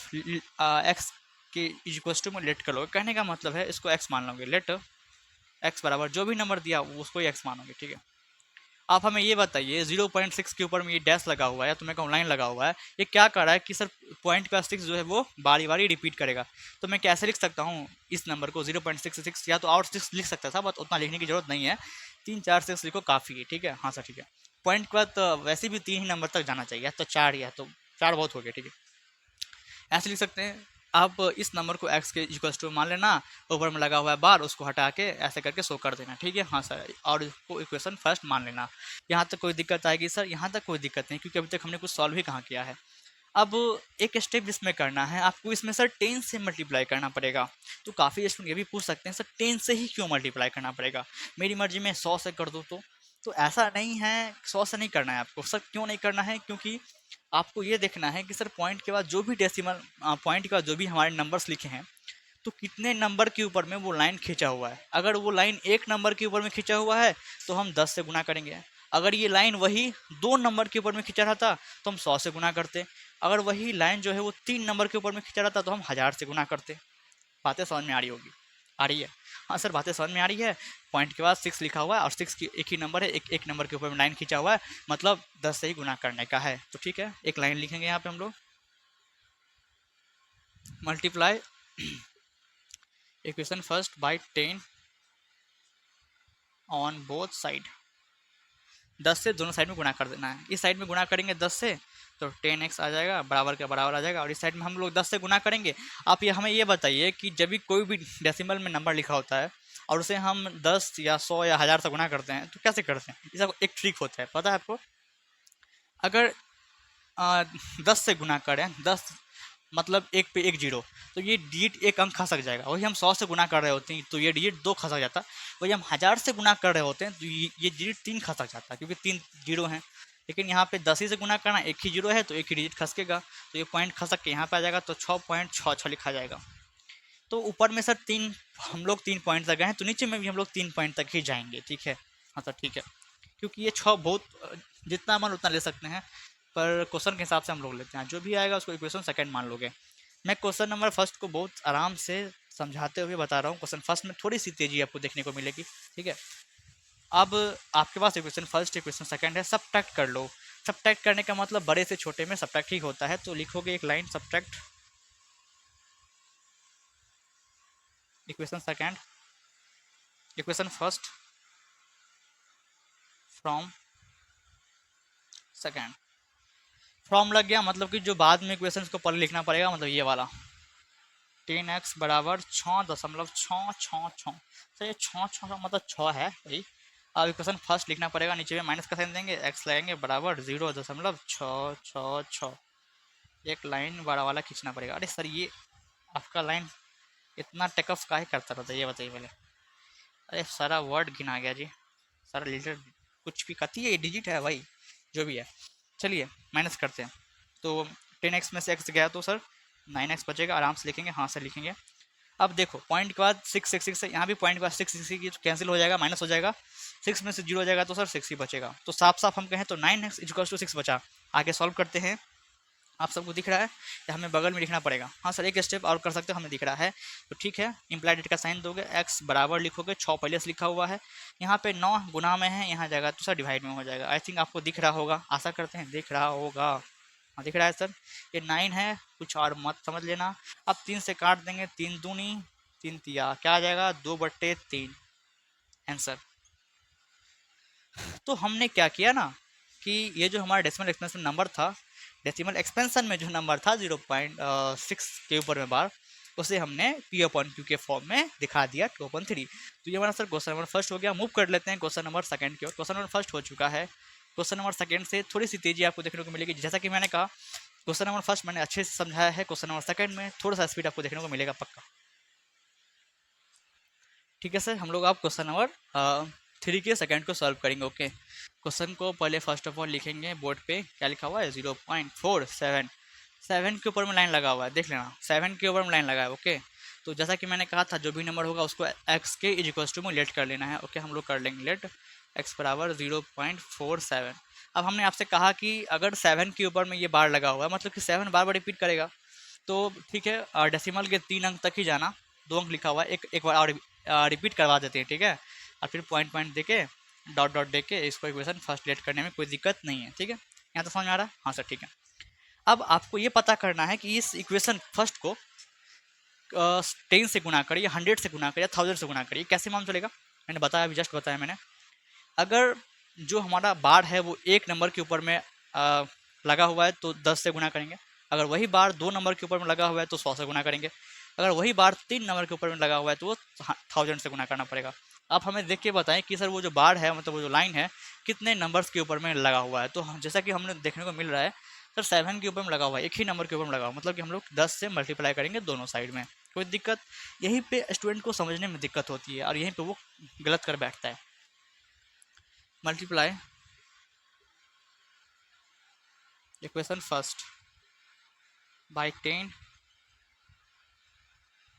एक्स के इक्वल टू में लेट कर लोगे। कहने का मतलब है इसको एक्स मान लोगे, लेट एक्स बराबर जो भी नंबर दिया उसको ही एक्स मानोगे, ठीक है। आप हमें ये बताइए 0.6 के ऊपर में ये डैश लगा हुआ है, तो मैं कहूँ लाइन लगा हुआ है, ये क्या कर रहा है कि सर पॉइंट का 6 जो है वो बारी बारी रिपीट करेगा। तो मैं कैसे लिख सकता हूँ इस नंबर को 0.66, या तो और 6 लिख सकता था, बट उतना लिखने की जरूरत नहीं है, 3 4 6 लिखो काफ़ी है, ठीक है। हाँ सर ठीक है। पॉइंट के बाद तो वैसे भी 3 ही नंबर तक जाना चाहिए, तो 4 या तो 4 बहुत हो गया, ठीक है। ऐसे लिख सकते हैं आप इस नंबर को x के इक्वल टू मान लेना, ऊपर में लगा हुआ है बार उसको हटा के ऐसे करके शो कर देना, ठीक है। हाँ सर, और इसको इक्वेशन फर्स्ट मान लेना। यहाँ तक कोई दिक्कत आएगी सर? यहाँ तक कोई दिक्कत नहीं, क्योंकि अभी तक हमने कुछ सॉल्व ही कहाँ किया है। अब एक स्टेप जिसमें करना है आपको, इसमें सर 10 से मल्टीप्लाई करना पड़ेगा। तो काफ़ी स्टूडेंट ये भी पूछ सकते हैं सर 10 से ही क्यों मल्टीप्लाई करना पड़ेगा, मेरी मर्जी में 100 से कर दूँ तो ऐसा नहीं है, 100 से नहीं करना है आपको। सर क्यों नहीं करना है, क्योंकि आपको ये देखना है कि सर पॉइंट के बाद जो भी डेसिमल पॉइंट के बाद जो भी हमारे नंबर्स लिखे हैं तो कितने नंबर के ऊपर में वो लाइन खींचा हुआ है। अगर वो लाइन 1 नंबर के ऊपर में खींचा हुआ है तो हम 10 से गुना करेंगे। अगर ये लाइन वही 2 नंबर के ऊपर में खींचा रहता तो हम 100 से गुना करते। अगर वही लाइन जो है वो 3 नंबर के ऊपर में खींचा रहता तो हम 1000 से गुना करते। बातें समझ में आ रही होगी, आ रही है? हाँ सर बातें समझ में आ रही है। पॉइंट के बाद 6 लिखा हुआ है और 6 की एक ही नंबर है, एक नंबर के ऊपर में लाइन खींचा हुआ है, मतलब 10 से ही गुना करने का है। तो ठीक है, एक लाइन लिखेंगे यहाँ पे हम लोग, multiply equation first by 10 on both side. 10 से दोनों साइड में गुणा कर देना है। इस साइड में गुणा करेंगे 10 से तो 10x आ जाएगा, बराबर के बराबर आ जाएगा, और इस साइड में हम लोग 10 से गुणा करेंगे। आप ये हमें ये बताइए कि जब भी कोई भी डेसिमल में नंबर लिखा होता है और उसे हम 10 या 100 या 1000 से गुणा करते हैं तो कैसे करते हैं? इसका एक ट्रिक होता है, पता है आपको? अगर 10 से गुणा करें, 10 मतलब एक पे एक जीरो, तो ये डिजिट एक अंक खसक जाएगा। वही हम 100 से गुना कर रहे होते हैं तो ये डिजिट 2 खसक जाता। वही हम 1000 से गुना कर रहे होते हैं तो ये डिजिट 3 खसक जाता, क्योंकि 3 जीरो हैं। लेकिन यहाँ पे 10 ही से गुना करना, एक ही जीरो है तो एक ही डिजिट खसकेगा, तो ये पॉइंट खसक के यहाँ पे आ जाएगा, तो 6.66 लिखा जाएगा। तो ऊपर में सर हम लोग 3 पॉइंट तक गए हैं, तो नीचे में भी हम लोग 3 पॉइंट तक ही जाएंगे, ठीक है? हाँ सर ठीक है, क्योंकि ये 6 बहुत जितना मन उतना ले सकते हैं, पर क्वेश्चन के हिसाब से हम लोग लेते हैं, जो भी आएगा उसको इक्वेशन सेकंड मान लोगे। मैं क्वेश्चन नंबर फर्स्ट को बहुत आराम से समझाते हुए बता रहा हूँ। क्वेश्चन फर्स्ट में थोड़ी सी तेजी आपको देखने को मिलेगी, ठीक है? अब आपके पास इक्वेशन फर्स्ट इक्वेशन सेकंड है, सब्ट्रैक्ट कर लो। सब्ट्रैक्ट करने का मतलब बड़े से छोटे में सब्ट्रैक्ट ही होता है, तो लिखोगे एक line subtract equation second equation first from second. From लग गया, मतलब कि जो बाद में इक्वेशन को पहले लिखना पड़ेगा, मतलब ये वाला 10x बराबर 6.666। सर ये 6 का मतलब 6 है भाई। अब इक्वेशन फर्स्ट लिखना पड़ेगा, नीचे में माइनस का साइन देंगे, x लगाएंगे बराबर 0.666। एक लाइन बड़ा वाला खींचना पड़ेगा। अरे सर ये आपका लाइन इतना टेकअप काहे करता रहता है, ये बताइए पहले। अरे सारा वर्ड गिना गया जी, सारा लीटर कुछ भी कती है, डिजिट है भाई, जो भी है। चलिए माइनस करते हैं, तो 10x में से x गया तो सर 9x बचेगा, आराम से लिखेंगे, हाँ से लिखेंगे। अब देखो पॉइंट के बाद 6 यहाँ भी पॉइंट के बाद 6 की कैंसिल हो जाएगा, माइनस हो जाएगा, 6 में से 0 हो जाएगा तो सर 6 ही बचेगा। तो साफ साफ हम कहें तो 9x इक्वल टू 6 बचा। आगे सॉल्व करते हैं। आप सबको दिख रहा है या हमें बगल में लिखना पड़ेगा? हाँ सर एक स्टेप और कर सकते हो, हमें दिख रहा है, तो ठीक है। इम्प्लाइड का साइन दोगे, x बराबर लिखोगे, 6 पहले से लिखा हुआ है, यहाँ पे 9 गुना में है, यहाँ जाएगा तो सर डिवाइड में हो जाएगा। आई थिंक आपको दिख रहा होगा, आशा करते हैं दिख रहा होगा। हाँ दिख रहा है सर, ये 9 है, कुछ और मत समझ लेना। अब 3 से काट देंगे, 3 दूनी 3 तिया, क्या आ जाएगा 2/3 आंसर। तो हमने क्या किया ना कि ये जो हमारा डेसिमल एक्सपेंशन नंबर था, डेसिमल एक्सपेंशन में जो नंबर था 0.6 के ऊपर में बार, उसे हमने p/q के फॉर्म में दिखा दिया 2/3। तो ये हमारा सर क्वेश्चन नंबर फर्स्ट हो गया। मूव कर लेते हैं क्वेश्चन नंबर सेकंड की ओर। क्वेश्चन नंबर फर्स्ट हो चुका है, क्वेश्चन नंबर सेकंड से थोड़ी सी तेजी आपको देखने को मिलेगी। जैसा कि मैंने कहा क्वेश्चन नंबर फर्स्ट मैंने अच्छे से समझाया है, क्वेश्चन नंबर सेकंड में थोड़ा सा स्पीड आपको देखने को मिलेगा पक्का। ठीक है सर, हम लोग आप क्वेश्चन नंबर 3 के सेकंड को सॉल्व करेंगे। ओके, क्वेश्चन को पहले फर्स्ट ऑफ ऑल लिखेंगे बोर्ड पे, क्या लिखा हुआ है 0.47 7 के ऊपर में लाइन लगा हुआ है, देख लेना 7 के ऊपर में लाइन लगा है। ओके, तो जैसा कि मैंने कहा था जो भी नंबर होगा उसको x के इज इक्वल्स टू में लेट कर लेना है। ओके, हम लोग कर लेंगे लेट x बराबर 0.47। अब हमने आपसे कहा कि अगर 7 के ऊपर में ये बार लगा हुआ है, मतलब कि 7 बार बार रिपीट करेगा, तो ठीक है डेसिमल के 3 अंक तक ही जाना, 2 अंक लिखा हुआ है, एक बार और रिपीट करवा देते हैं, ठीक है? और फिर पॉइंट पॉइंट दे के डॉट डॉट दे के इसको इक्वेशन फर्स्ट लेट करने में कोई दिक्कत नहीं है, ठीक है? यहाँ तो समझ में आ रहा है? हाँ सर ठीक है। अब आपको ये पता करना है कि इस इक्वेशन फर्स्ट को 10 से गुना करिए, 100 से गुना करिए, 1000 से गुना करिए, कैसे मालूम चलेगा? मैंने बताया, अभी जस्ट बताया मैंने। अगर जो हमारा बार है वो एक नंबर के ऊपर में लगा हुआ है तो 10 से गुना करेंगे। अगर वही बार 2 नंबर के ऊपर में लगा हुआ है तो 100 से गुना करेंगे। अगर वही बार 3 नंबर के ऊपर में लगा हुआ है तो वो 1000 से गुना करना पड़ेगा। आप हमें देख के बताएं कि सर वो जो बार है, मतलब वो जो लाइन है, कितने नंबर्स के ऊपर में लगा हुआ है। तो जैसा कि हमने देखने को मिल रहा है सर 7 के ऊपर में लगा हुआ है, एक ही नंबर के ऊपर में लगा हुआ, मतलब कि हम लोग 10 से मल्टीप्लाई करेंगे दोनों साइड में। कोई दिक्कत? यहीं पे स्टूडेंट को समझने में दिक्कत होती है और यहीं पे वो गलत कर बैठता है। Multiply equation first by 10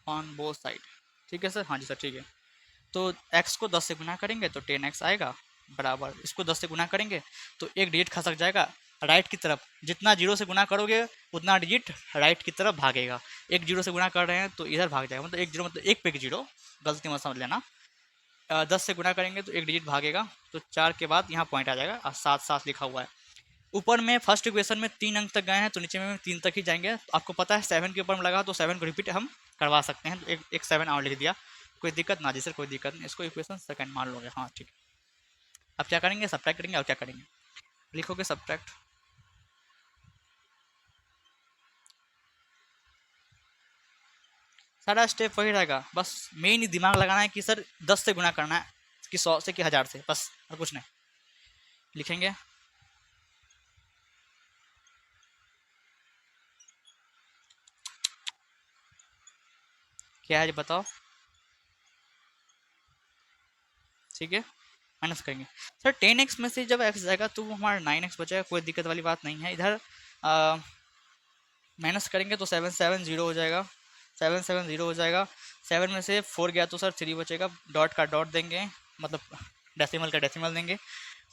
on both side, ठीक है सर? हाँ जी सर ठीक है। तो x को 10 से गुना करेंगे तो 10x आएगा, बराबर इसको 10 से गुना करेंगे तो एक डिजिट खसक जाएगा राइट की तरफ। जितना जीरो से गुना करोगे उतना डिजिट राइट की तरफ भागेगा। एक जीरो से गुना कर रहे हैं तो इधर भाग जाएगा, मतलब एक जीरो मतलब एक पे एक जीरो, गलती मत समझ लेना। 10 से गुना करेंगे तो एक डिजिट भागेगा, तो 4 के बाद यहाँ पॉइंट आ जाएगा और 7 7 लिखा हुआ है। ऊपर में फर्स्ट इक्वेशन में 3 अंक तक गए हैं तो नीचे में 3 तक ही जाएंगे। तो आपको पता है 7 के ऊपर में लगा तो 7 को रिपीट हम करवा सकते हैं, तो एक 7 और लिख दिया, कोई दिक्कत ना जी सर, कोई दिक्कत नहीं। इसको इक्वेशन सेकंड मान लोगे, हाँ ठीक है। अब क्या करेंगे, सब्ट्रैक्ट करेंगे और क्या करेंगे, लिखोगे सब्ट्रैक्ट, सारा स्टेप वही रहेगा, बस मेन ही दिमाग लगाना है कि सर 10 से गुना करना है कि 100 से कि 1000 से, बस और कुछ नहीं। लिखेंगे क्या है ये बताओ, ठीक है माइनस करेंगे। सर 10x में से जब x जाएगा तो वो हमारा 9x बचेगा, कोई दिक्कत वाली बात नहीं है। इधर माइनस करेंगे तो 770 हो जाएगा, 770 हो जाएगा। 7 में से 4 गया तो सर 3 बचेगा, डॉट का डॉट देंगे, मतलब डेसिमल का डेसिमल देंगे,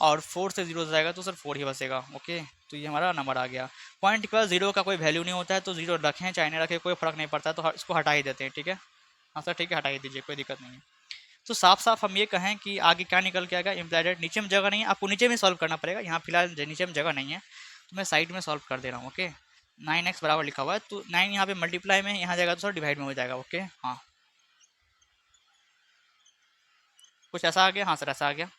और 4 से 0 जाएगा तो सर 4 ही बचेगा। ओके, तो ये हमारा नंबर आ गया। पॉइंट के बाद 0 का कोई वैल्यू नहीं होता है, तो 0 रखें चाहे नहीं रखें कोई फर्क नहीं पड़ता है, तो इसको हटा ही देते हैं, ठीक है। हाँ सर ठीक है, हटा ही दीजिए, कोई दिक्कत नहीं है। तो साफ साफ हम ये कहें कि आगे क्या निकल के आएगा, इम्प्लाइड नीचे में जगह नहीं है, आपको नीचे में सॉल्व करना पड़ेगा, यहाँ फिलहाल नीचे में जगह नहीं है तो मैं साइड में सॉल्व कर दे रहा हूँ। ओके, 9x बराबर लिखा हुआ है, तो 9 यहाँ पे मल्टीप्लाई में, यहाँ जाएगा तो सर डिवाइड में हो जाएगा। ओके हाँ, कुछ ऐसा आ गया, हाँ सर ऐसा आ गया।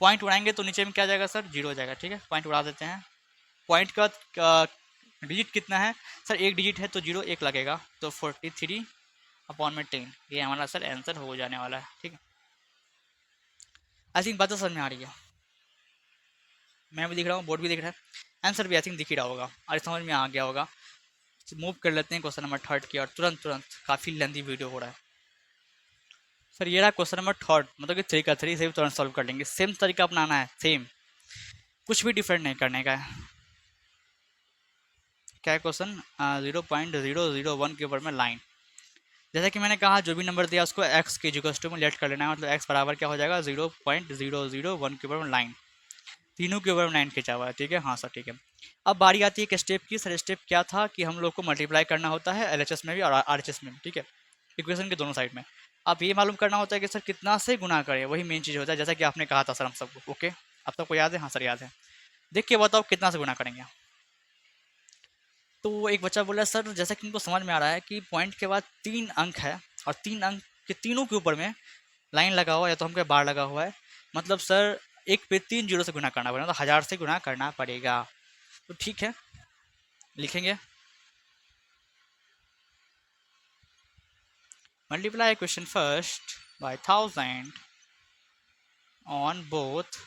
पॉइंट उड़ाएंगे तो नीचे में क्या जाएगा सर, 0 हो जाएगा, ठीक है पॉइंट उड़ा देते हैं। पॉइंट का डिजिट कितना है सर, एक डिजिट है तो 0 एक लगेगा, तो 43/10, ये हमारा सर आंसर हो जाने वाला है, ठीक है। आई थिंक बात तो समझ में आ रही है, मैं भी दिख रहा हूँ, बोर्ड भी दिख रहा है, आंसर भी आई थिंक दिख ही रहा होगा और समझ में आ गया होगा। मूव कर लेते हैं क्वेश्चन नंबर 3 की, और तुरंत तुरंत, काफ़ी लेंदी वीडियो हो रहा है। सर ये रहा क्वेश्चन नंबर 3, मतलब कि 3 का 3 से भी तुरंत सॉल्व कर लेंगे, सेम तरीका अपनाना है, सेम, कुछ भी डिफरेंट नहीं करने का है। क्या है क्वेश्चन, 0.001 के ऊपर में लाइन, जैसा कि मैंने कहा जो भी नंबर दिया उसको x के इक्वल टू में लेट कर लेना है, मतलब x बराबर क्या हो जाएगा, 0.001 के ऊपर में लाइन, तीनों के ऊपर में लाइन खींचा हुआ है, ठीक है हाँ सर ठीक है। अब बारी आती है एक स्टेप की, सर स्टेप क्या था कि हम लोग को मल्टीप्लाई करना होता है LHS में भी और RHS में भी, ठीक है, इक्वेशन के दोनों साइड में। अब ये मालूम करना होता है कि सर कितना से गुना करें, वही मेन चीज़ होता है, जैसा कि आपने कहा था सर हम सबको। ओके, अब सबको याद है, हाँ सर याद है। देख के बताओ कितना से गुना करेंगे। तो एक बच्चा बोला सर जैसा कि इनको समझ में आ रहा है कि पॉइंट के बाद 3 अंक है और 3 अंक के तीनों के ऊपर में लाइन लगा हुआ है, या तो हमको बार लगा हुआ है, मतलब सर एक पे 3 जीरो से गुना करना पड़ेगा, तो 1000 से गुना करना पड़ेगा। तो ठीक है, लिखेंगे multiply question first by 1000 on both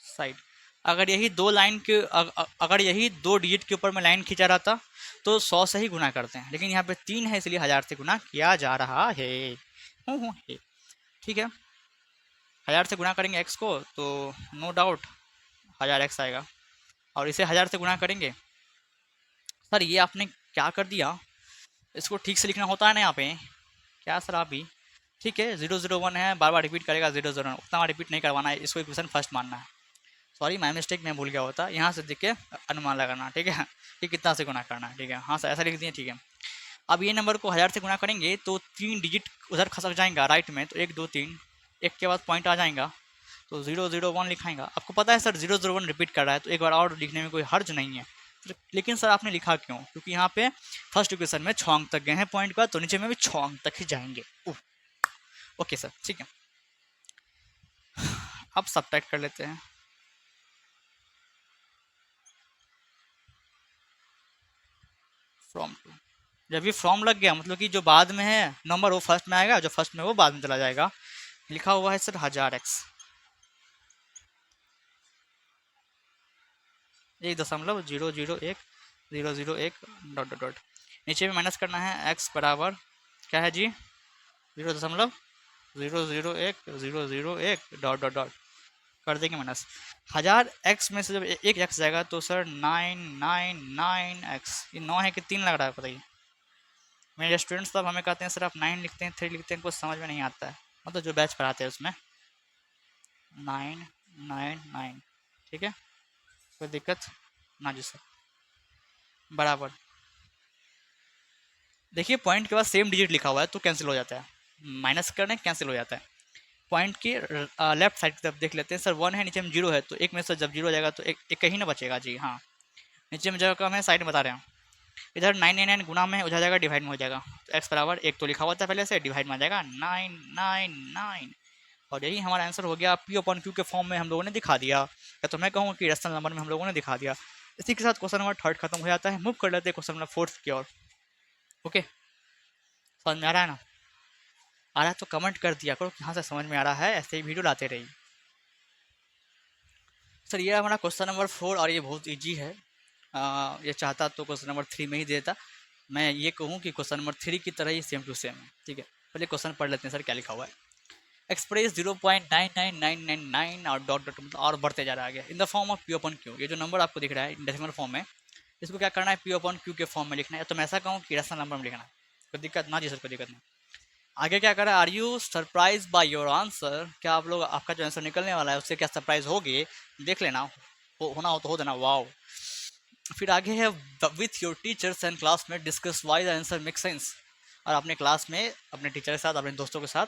side. अगर यही दो लाइन के अगर यही दो डिजिट के ऊपर में लाइन खींचा रहता तो 100 से ही गुना करते हैं, लेकिन यहाँ पे 3 है इसलिए 1000 से गुना किया जा रहा है। ठीक है, 1000 से गुना करेंगे x को तो नो डाउट 1000x आएगा, और इसे 1000 से गुना करेंगे। सर ये आपने क्या कर दिया, इसको ठीक से लिखना होता है ना यहाँ पे, क्या सर आप भी, ठीक है 001 है, बार बार रिपीट करेगा 001, उतना रिपीट नहीं करवाना है, इसको इक्वेशन फर्स्ट मानना है। सॉरी माई मिस्टेक, मैं भूल गया होता, यहाँ से देख के अनुमान लगाना, ठीक है कि कितना से गुना करना है, ठीक है हाँ सर ऐसा लिख दिए, ठीक है। अब ये नंबर को 1000 से गुना करेंगे तो 3 डिजिट उधर खसक जाएगा राइट में, तो 1 2 3, एक के बाद पॉइंट आ जाएगा तो 001 लिखाएगा। आपको पता है सर 001 रिपीट कर रहा है तो एक बार और लिखने में कोई हर्ज नहीं है, लेकिन सर आपने लिखा क्यों, क्योंकि यहाँ पे फर्स्ट इक्वेशन में 6 अंक तक गए हैं पॉइंट का, तो नीचे में भी 6 अंक तक ही जाएंगे। ओके सर ठीक है, अब सब्ट्रैक्ट कर लेते हैं। फ्रॉम टू, जब ये फ्रॉम लग गया मतलब कि जो बाद में है नंबर वो फर्स्ट में आएगा, जो फर्स्ट में वो बाद में चला जाएगा। लिखा हुआ है sir 1000x, 1.001 dot dot dot, नीचे में माइनस करना है x बराबर क्या है जी, 0.001 डॉट डॉट डॉट कर देंगे माइनस। 1000x में से जब एक x जाएगा तो सर 999x, ये 9 है कि 3 लग रहा है बताइए। मेरे स्टूडेंट्स सब हमें कहते हैं सर आप 9 लिखते हैं 3 लिखते हैं, कुछ समझ में नहीं आता है, मतलब जो बैच पढ़ाते हैं उसमें 999, ठीक है कोई दिक्कत ना जी सर, बराबर। देखिए पॉइंट के बाद सेम डिजिट लिखा हुआ है तो कैंसिल हो जाता है, माइनस करने कैंसिल हो जाता है। पॉइंट की लेफ्ट साइड की तरफ देख लेते हैं, सर 1 है नीचे में 0 है, तो एक में से जब 0 हो जाएगा तो एक ही ना बचेगा जी, हाँ नीचे में जगह कम है, साइड में बता रहे हैं। इधर 999 गुना में हो जाएगा, डिवाइड में हो जाएगा, तो x बराबर 1 तो लिखा हुआ था पहले से, डिवाइड में आ जाएगा 999, और यही हमारा आंसर हो गया, पी अपॉन क्यू के फॉर्म में हम लोगों ने दिखा दिया, या तो मैं कहूँ कि रेशनल नंबर में हम लोगों ने दिखा दिया। इसी के साथ क्वेश्चन नंबर 3 खत्म हो जाता है। मूव कर लेते हैं क्वेश्चन नंबर 4 की ओर। ओके, समझ में आ रहा है ना? आ रहा है तो कमेंट कर दिया करो कहाँ से समझ में आ रहा है, ऐसे ही वीडियो लाते रहिए। सर ये हमारा क्वेश्चन नंबर 4 और ये बहुत ईजी है। ये चाहता तो क्वेश्चन नंबर 3 में ही देता। मैं ये कहूँ कि क्वेश्चन नंबर 3 की तरह ही सेम टू सेम है। ठीक है, पहले क्वेश्चन पढ़ लेते हैं सर क्या लिखा हुआ है। एक्सप्रेस 0.99999 और डॉट डॉट मतलब और बढ़ते जा रहा है आगे इन the form of P upon Q. ये जो नंबर आपको दिख रहा है डेसिमल फॉर्म में, इसको क्या करना है, पी अपॉन क्यू के फॉर्म में लिखना है। तो मैं ऐसा कहूँ कि रेशनल नंबर में लिखना है, कोई दिक्कत ना जी सर, कोई दिक्कत नहीं। आगे क्या करा, are you surprise by your answer, क्या आप लोग आपका जो आंसर निकलने वाला है उससे क्या सरप्राइज होगे, देख लेना, होना हो तो हो देना, वाओ। फिर आगे है with your teachers and classmate discuss why the answer make sense, और अपने क्लास में अपने टीचर के साथ अपने दोस्तों के साथ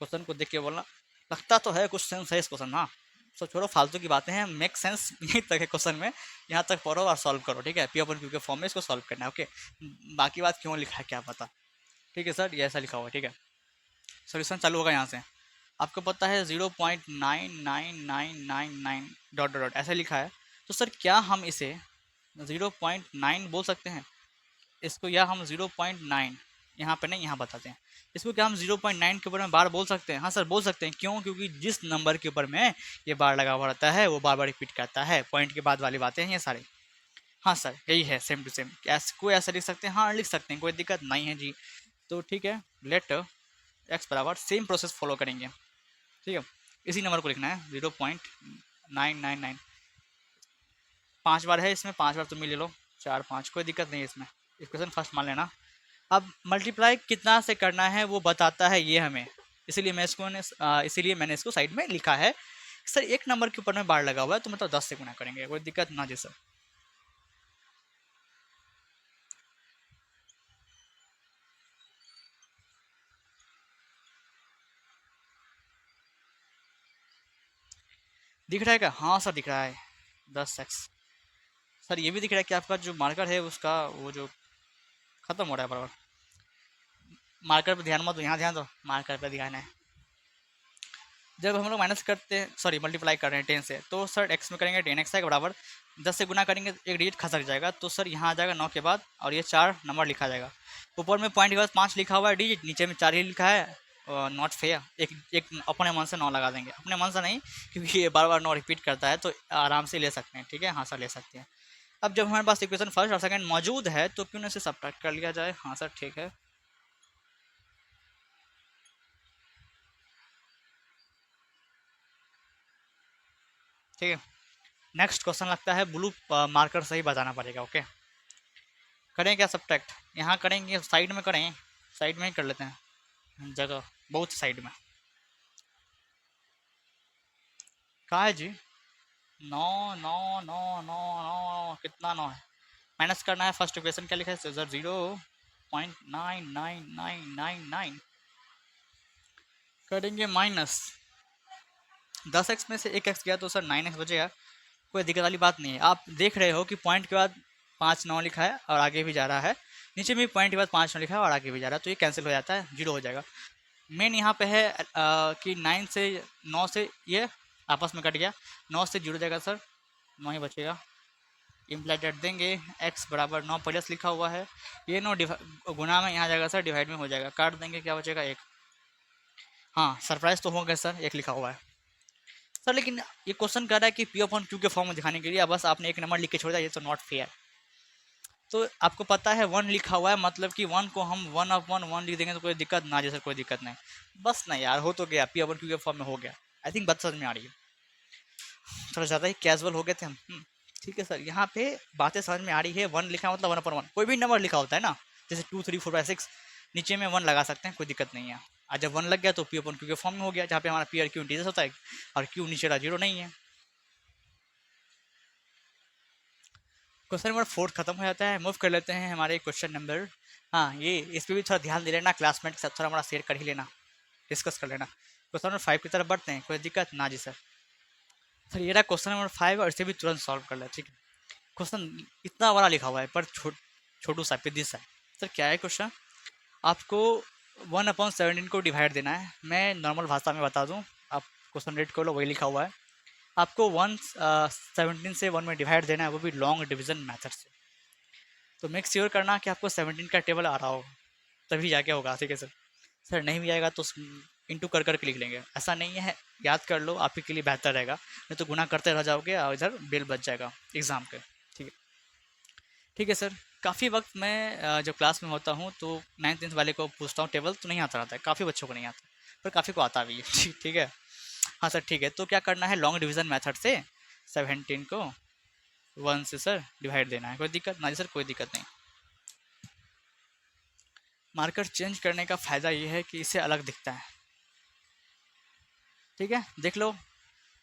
क्वेश्चन को देख के बोलना लगता तो है कुछ सेंस है इस क्वेश्चन। हाँ, तो छोड़ो फालतू की बातें हैं, मेक सेंस यहीं तक है क्वेश्चन में, यहाँ तक पढ़ो और सॉल्व करो। ठीक है, पी अपन क्यू के फॉर्म में इसको सॉल्व करना है। ओके, बाकी बात क्यों लिखा है क्या पता। ठीक है सर, ये ऐसा लिखा हुआ है। ठीक है, सोल्यूशन चालू होगा यहाँ से। आपको पता है 0.99999 डॉट डॉट डॉट ऐसा लिखा है, तो सर क्या हम इसे 0.9 बोल सकते हैं इसको, या हम 0.9 यहाँ पर नहीं यहाँ बताते हैं इसको, क्या हम 0.9 के ऊपर में बार बोल सकते हैं? हाँ सर बोल सकते हैं। क्यों? क्योंकि जिस नंबर के ऊपर में ये बार लगा हुआ रहता है वो बार बार रिपीट करता है, पॉइंट के बाद वाली बातें हैं ये सारी। हाँ सर यही है, सेम टू सेम। कोई ऐसा लिख सकते हैं? हाँ लिख सकते हैं, कोई दिक्कत नहीं है जी। तो ठीक है, लेट एक्स बराबर सेम प्रोसेस फॉलो करेंगे। ठीक है, इसी नंबर को लिखना है 0.999। 5 बार है इसमें, 5 बार तुम ले लो, 4 5, कोई दिक्कत नहीं है इसमें। इक्वेशन फर्स्ट मान लेना। अब मल्टीप्लाई कितना से करना है वो बताता है ये हमें, इसीलिए मैंने इसको साइड में लिखा है। सर एक नंबर के ऊपर में बार लगा हुआ है तो मतलब 10 से गुना करेंगे, कोई दिक्कत ना जी सर। दिख रहा है क्या? हाँ सर दिख रहा है 10x। सर ये भी दिख रहा है कि आपका जो मार्कर है उसका वो जो खत्म हो रहा है बराबर। मार्कर पर ध्यान मत दो, यहाँ ध्यान दो, मार्कर पर ध्यान है। जब हम लोग माइनस करते हैं, सॉरी मल्टीप्लाई कर रहे हैं 10 से, तो सर एक्स में करेंगे 10x के बराबर, 10 से गुना करेंगे एक डिजिट खसक जाएगा, तो सर यहाँ आ जाएगा 9 के बाद और ये 4 नंबर लिखा जाएगा। ऊपर में पॉइंट के बाद 5 लिखा हुआ है डिजिट, नीचे में 4 ही लिखा है, नॉट फेयर। एक एक अपने मन से 9 लगा देंगे, अपने मन से नहीं क्योंकि ये बार बार 9 रिपीट करता है, तो आराम से ले सकते हैं। ठीक है, हाँ सर ले सकते हैं। अब जब हमारे पास इक्वेशन फर्स्ट और सेकंड मौजूद है तो क्यों ना इसे सब्ट्रैक्ट कर लिया जाए। हाँ सर ठीक है, ठीक है। नेक्स्ट क्वेश्चन लगता है ब्लू मार्कर से ही बताना पड़ेगा। ओके, करें क्या सब्ट्रैक्ट? यहाँ करेंगे, साइड में करें, साइड में ही कर लेते हैं जगह बहुत साइड में। कहाँ है जी? 9 9 9 9 9 कितना 9 है? माइनस करना है। फर्स्ट इक्वेशन क्या लिखा है सर? 0.99999 करेंगे माइनस 10x में से एक एक्स गया तो सर 9x बचेगा, कोई दिक्कत वाली बात नहीं है। आप देख रहे हो कि पॉइंट के बाद 5 9 लिखा है और आगे भी जा रहा है, नीचे में पॉइंट के बाद 5 9 लिखा है और आगे भी जा रहा है, तो ये कैंसिल हो जाता है, 0 हो जाएगा। मेन यहाँ पे है कि 9 से 9 से ये आपस में कट गया, 9 से 0 जाएगा सर, 9 ही बचेगा। इम्प्लाइड देंगे x बराबर 9 प्लस लिखा हुआ है, ये 9 गुना में यहाँ जाएगा सर, डिवाइड में हो जाएगा, काट देंगे, क्या बचेगा 1। हाँ सरप्राइज तो हो गया सर, 1 लिखा हुआ है सर, लेकिन ये क्वेश्चन कर रहा है कि पी अपॉन क्यू के फॉर्म में दिखाने के लिए बस आपने एक नंबर लिख के छोड़ दिया, ये तो नॉट फेयर। तो आपको पता है 1 लिखा हुआ है, मतलब कि 1 को हम 1/1 लिख देंगे तो कोई दिक्कत ना, जैसे कोई दिक्कत नहीं। बस ना यार, हो तो गया, पी अपॉन क्यू के फॉर्म में हो गया। आई थिंक बात समझ में आ रही है, थोड़ा ज़्यादा ही कैजुअल हो गए थे हम। ठीक है सर, यहाँ पे बातें समझ में आ रही है। 1 लिखा मतलब 1/1, कोई भी नंबर लिखा होता है ना, जैसे 2 3 4 5 6, नीचे में 1 लगा सकते हैं, कोई दिक्कत नहीं है। और जब 1 लग गया तो पी अपॉन क्यू के फॉर्म में हो गया, जहाँ पे हमारा पी और क्यू इंटीजर्स होता है और क्यू नीचे का 0 नहीं है। क्वेश्चन नंबर 4 खत्म हो जाता है। मूव कर लेते हैं हमारे क्वेश्चन नंबर, हाँ ये इस पर भी थोड़ा ध्यान दे लेना, क्लासमेट के साथ थोड़ा हमारा शेयर कर ही लेना, डिस्कस कर लेना। क्वेश्चन नंबर 5 की तरफ बढ़ते हैं, कोई दिक्कत ना जी सर। सर ये रहा क्वेश्चन नंबर 5 और इसे भी तुरंत सॉल्व कर लें। ठीक है, क्वेश्चन इतना बड़ा लिखा हुआ है पर छोटू सा पेदी सा है। सर क्या है क्वेश्चन? आपको 1/17 को डिवाइड देना है। मैं नॉर्मल भाषा में बता दूँ, आप क्वेश्चन रेड कर लो, वही लिखा हुआ है। आपको 17 से 1 में डिवाइड देना है, वो भी लॉन्ग डिवीजन मेथड से। तो मेक श्योर करना कि आपको 17 का टेबल आ रहा हो, तभी जाके होगा। ठीक है सर। सर नहीं भी आएगा तो इंटू कर करके लिख लेंगे, ऐसा नहीं है, याद कर लो, आप ही के लिए बेहतर रहेगा, नहीं तो गुना करते रह जाओगे और इधर बिल बच जाएगा एग्ज़ाम के। ठीक है, ठीक है सर। काफ़ी वक्त मैं जब क्लास में होता हूँ तो 9th-10th वाले को पूछता हूँ टेबल, तो नहीं आता रहता है, काफ़ी बच्चों को नहीं आता, पर काफ़ी को आता भी है। ठीक है। हाँ सर ठीक है, तो क्या करना है, लॉन्ग डिवीज़न मेथड से 17 को 1 से सर डिवाइड देना है। कोई दिक्कत ना जी सर, कोई दिक्कत नहीं। मार्कर चेंज करने का फ़ायदा ये है कि इससे अलग दिखता है। ठीक है, देख लो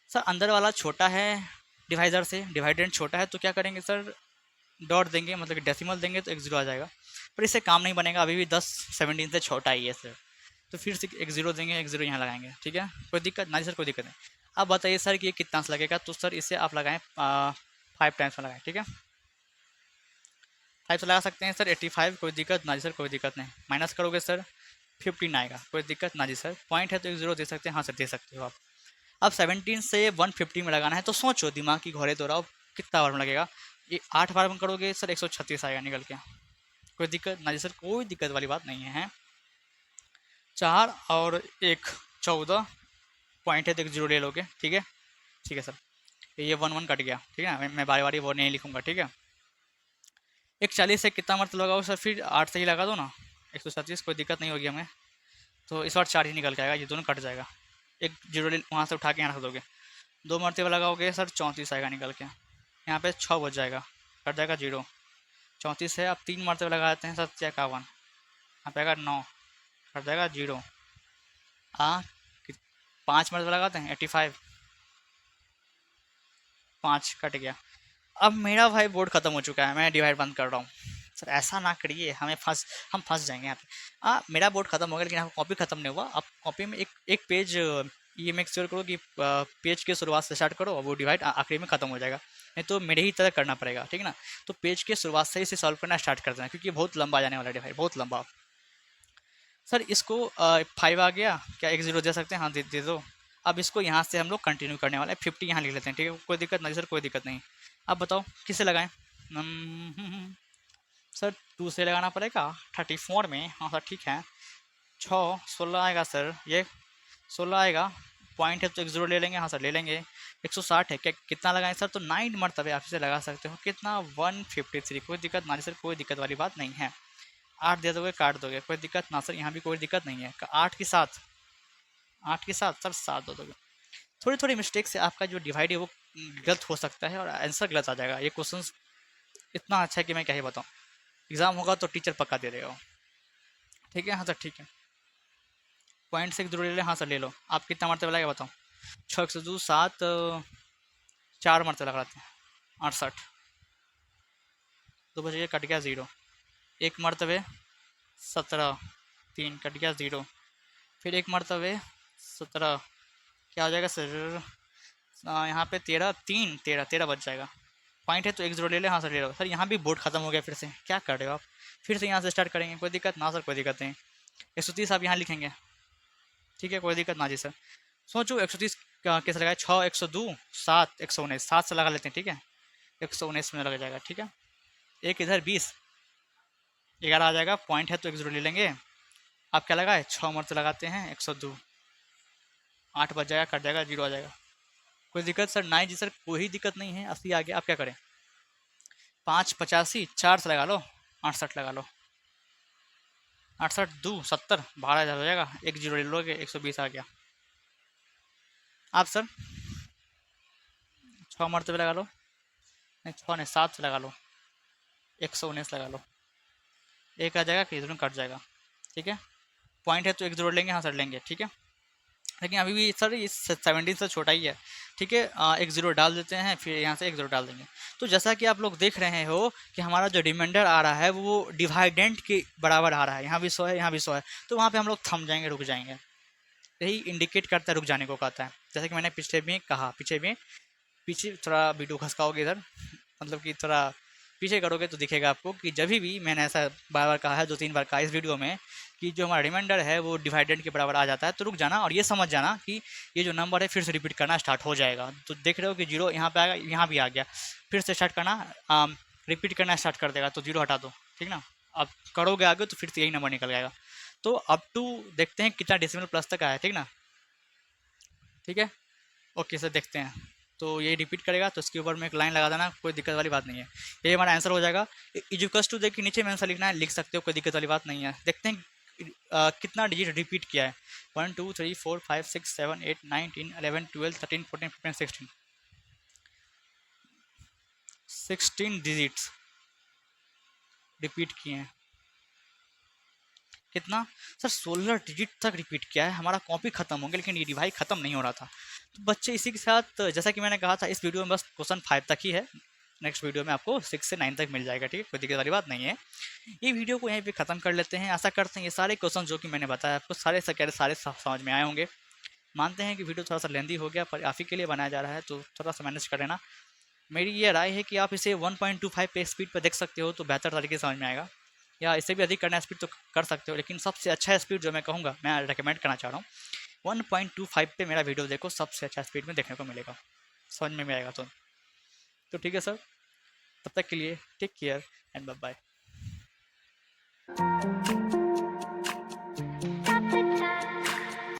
सर, अंदर वाला छोटा है डिवाइज़र से, डिवाइडेंड छोटा है, तो क्या करेंगे सर, डॉट देंगे, मतलब कि डेसिमल देंगे तो एक ज़ीरो आ जाएगा। पर इससे काम नहीं बनेगा, अभी भी 10 17 से छोटा ही है सर, तो फिर से एक ज़ीरो देंगे, एक ज़ीरो यहाँ लगाएंगे। ठीक है, कोई दिक्कत ना जी सर, कोई दिक्कत नहीं। अब बताइए सर कि ये कितना से लगेगा, तो सर इसे आप लगाएं 5 टाइम्स में लगाएं। ठीक है, 5 से लगा सकते हैं सर 85, कोई दिक्कत ना जी सर, कोई दिक्कत नहीं। माइनस करोगे सर 15 आएगा, कोई दिक्कत ना जी सर। पॉइंट है तो एक ज़ीरो दे सकते हैं, हाँ सर दे सकते हो आप। अब 17 से 150 में लगाना है, तो सोचो, दिमाग की घोड़े दौड़ाओ, कितना बार में लगेगा। ये 8 बार में करोगे सर 136 आएगा निकल के, कोई दिक्कत ना जी सर, कोई दिक्कत वाली बात नहीं है। 4 और 1 14, पॉइंट है तो एक जीरो ले लोगे। ठीक है, ठीक है सर। ये 1 1 कट गया। ठीक है, मैं बारी बारी वो नहीं लिखूंगा। ठीक है, एक 40 से कितना मतलब लगाओ सर, फिर 8 से ही लगा दो ना, 137, कोई दिक्कत नहीं होगी हमें। तो इस बार 4 ही निकल के आएगा, ये दोनों कट जाएगा, एक जीरो वहाँ से उठा के यहाँ रख दोगे। 2 मरतबा लगाओगे सर 34 आएगा निकल के, यहाँ पे 6 बच जाएगा, कट जाएगा जीरो। 34 है, अब 3 मरतबा लगा देते हैं सर 51, यहाँ पे आएगा 9, कट जाएगा जीरो। 5 मरतबा लगाते हैं 85, 5 कट गया। अब मेरा भाई बोर्ड ख़त्म हो चुका है, मैं डिवाइड बंद कर रहा हूँ। सर ऐसा ना करिए, हम फंस जाएंगे यहाँ पे। मेरा बोर्ड ख़त्म हो गया, लेकिन आपका कॉपी ख़त्म नहीं हुआ। आप कॉपी में एक पेज, ये मेक श्योर करो कि पेज के शुरुआत से स्टार्ट करो और वो डिवाइड आखिरी में ख़त्म हो जाएगा, नहीं तो मेरे ही तरह करना पड़ेगा। ठीक है ना, तो पेज के शुरुआत से इसे सॉल्व करना स्टार्ट कर देना, क्योंकि बहुत लंबा जाने वाला डिवाइड, बहुत लंबा। सर इसको 5 आ गया, क्या एक ज़ीरो दे सकते हैं, हाँ दे दो। अब इसको यहाँ से हम लोग कंटिन्यू करने वाले हैं, 50 यहाँ लिख लेते हैं। ठीक है, कोई दिक्कत नहीं सर, कोई दिक्कत नहीं। अब बताओ किसे लगाएं। सर 2 से लगाना पड़ेगा 34 में, हाँ सर ठीक है। 6 16 आएगा सर, ये 16 आएगा, पॉइंट है तो एक ज़ीरो ले लेंगे, हाँ सर ले लेंगे। 160 है, क्या कितना लगाएं सर, तो 9 मरतबे आप इसे लगा सकते हो, कितना 153, कोई दिक्कत ना सर, कोई दिक्कत वाली बात नहीं है। 8 दे दोगे, काट दोगे, कोई दिक्कत ना सर, यहाँ भी कोई दिक्कत नहीं है। 8 के साथ, 8 के साथ सर 7 दे दोगे। थोड़ी थोड़ी मिस्टेक से आपका जो डिवाइड है वो गलत हो सकता है और आंसर गलत आ जाएगा। ये क्वेश्चन इतना अच्छा है कि मैं क्या ही बताऊँ, एग्ज़ाम होगा तो टीचर पक्का दे रहे हो। ठीक है, हाँ सर ठीक है। पॉइंट से एक जरूर ले लें, हाँ सर ले लो। आप कितना मरतबा लगेगा बताओ। 6 102 7, 4 मरतबा लगाते हैं 68, 2 बजे कट गया ज़ीरो। 1 मरतबे 17, 3 कट गया ज़ीरो। फिर 1 मरतबे 17, क्या हो जाएगा सर, यहाँ पे 13 3 13 13 बच जाएगा। पॉइंट है तो एक ज़ीरो ले ले, हाँ सर ले लो। सर यहाँ भी बोर्ड खत्म हो गया, फिर से क्या कर रहे हो आप, फिर से यहाँ से स्टार्ट करेंगे, कोई दिक्कत ना सर, कोई दिक्कत नहीं। 130 आप यहाँ लिखेंगे, ठीक है, कोई दिक्कत ना जी सर। सोचो 130 कैसे लगाए, 6 102 7 119, 7 से लगा लेते हैं। ठीक है, 119 में लग जाएगा। ठीक है, एक इधर 20 11 आ जाएगा, पॉइंट है तो एक ज़ीरो ले लेंगे। आप क्या लगाए, 6 मरते लगाते हैं 102, 8 बच जाएगा, कट जाएगा, जीरो आ जाएगा। कोई दिक्कत सर नहीं जी सर, कोई दिक्कत नहीं है। 80 आ गया, आप क्या करें, 5 85, 4 से लगा लो, 68 लगा लो, 68 2 70, 12 हो जाएगा, एक जीरो ले लोगे, 120 आ गया। आप सर 6 मरतबे लगा लो, नहीं 6 नहीं 7 से लगा लो, 119 लगा लो, एक आ जाएगा, कि कट जाएगा। ठीक है, पॉइंट है तो एक ज़रूर लेंगे, हाँ सर लेंगे। ठीक है, लेकिन अभी भी सर ये 17 से छोटा ही है। ठीक है, एक ज़ीरो डाल देते हैं, फिर यहाँ से एक ज़ीरो डाल देंगे। तो जैसा कि आप लोग देख रहे हो कि हमारा जो रिमाइंडर आ रहा है वो डिवाइडेंट के बराबर आ रहा है, यहाँ भी 100 है, यहाँ भी 100 है, तो वहाँ पे हम लोग थम जाएंगे, रुक जाएंगे। यही इंडिकेट करता है रुक जाने को कहता है। जैसे कि मैंने पिछले में कहा, पीछे थोड़ा वीडियो खसकाओगे इधर, मतलब कि थोड़ा पीछे करोगे तो दिखेगा आपको कि जब भी मैंने ऐसा बार बार कहा है, 2-3 बार कहा इस वीडियो में, कि जो हमारा रिमाइंडर है वो डिवाइडेड के बराबर आ जाता है, तो रुक जाना और ये समझ जाना कि ये जो नंबर है फिर से रिपीट करना स्टार्ट हो जाएगा। तो देख रहे हो कि 0 यहाँ पे आएगा, यहाँ भी आ गया, फिर से स्टार्ट करना, रिपीट करना स्टार्ट कर देगा, तो 0 हटा दो, ठीक ना। अब करोगे आगे तो फिर से यही नंबर निकल जाएगा। तो अप टू देखते हैं कितना डेसिमल प्लस तक आया, ठीक ना। ठीक है, ओके सर, देखते हैं। तो ये रिपीट करेगा तो इसके ऊपर में एक लाइन लगा देना, कोई दिक्कत वाली बात नहीं है, ये हमारा आंसर हो जाएगा। इजुकस टू देख के नीचे में आंसर लिखना है, लिख सकते हो, कोई दिक्कत वाली बात नहीं है। देखते हैं कितना डिजिट रिपीट किया है। 1 2 3 4 5 6 7 8 9 10 11 12 13 14 15 16 डिजिट्स रिपीट किए हैं। कितना सर? 16 डिजिट तक रिपीट किया है। हमारा कॉपी खत्म हो गया लेकिन ये डिवाइस खत्म नहीं हो रहा था। तो बच्चे इसी के साथ, जैसा कि मैंने कहा था, इस वीडियो में बस क्वेश्चन 5 तक ही है, नेक्स्ट वीडियो में आपको 6 से 9 तक मिल जाएगा, ठीक है, कोई दिक्कत वाली बात नहीं है। ये वीडियो को यहीं पे ख़त्म कर लेते हैं। आशा करते हैं ये सारे क्वेश्चन जो कि मैंने बताया आपको सारे सारे समझ में आए होंगे। मानते हैं कि वीडियो थोड़ा सा लेंदी हो गया, पर आप ही के लिए बनाया जा रहा है, तो थोड़ा सा मैनेज कर लेना। मेरी ये राय है कि आप इसे 1.25 पे स्पीड पर देख सकते हो तो बेहतर तरीके से समझ में आएगा, या इससे भी अधिक करना स्पीड तो कर सकते हो, लेकिन सबसे अच्छा स्पीड जो मैं कहूँगा, मैं रेकमेंड करना चाह रहा हूँ, 1.25 पे मेरा वीडियो देखो, सबसे अच्छा स्पीड में देखने को मिलेगा, समझ में भी आएगा। तो ठीक है सर, तब तक के लिए take care and bye bye.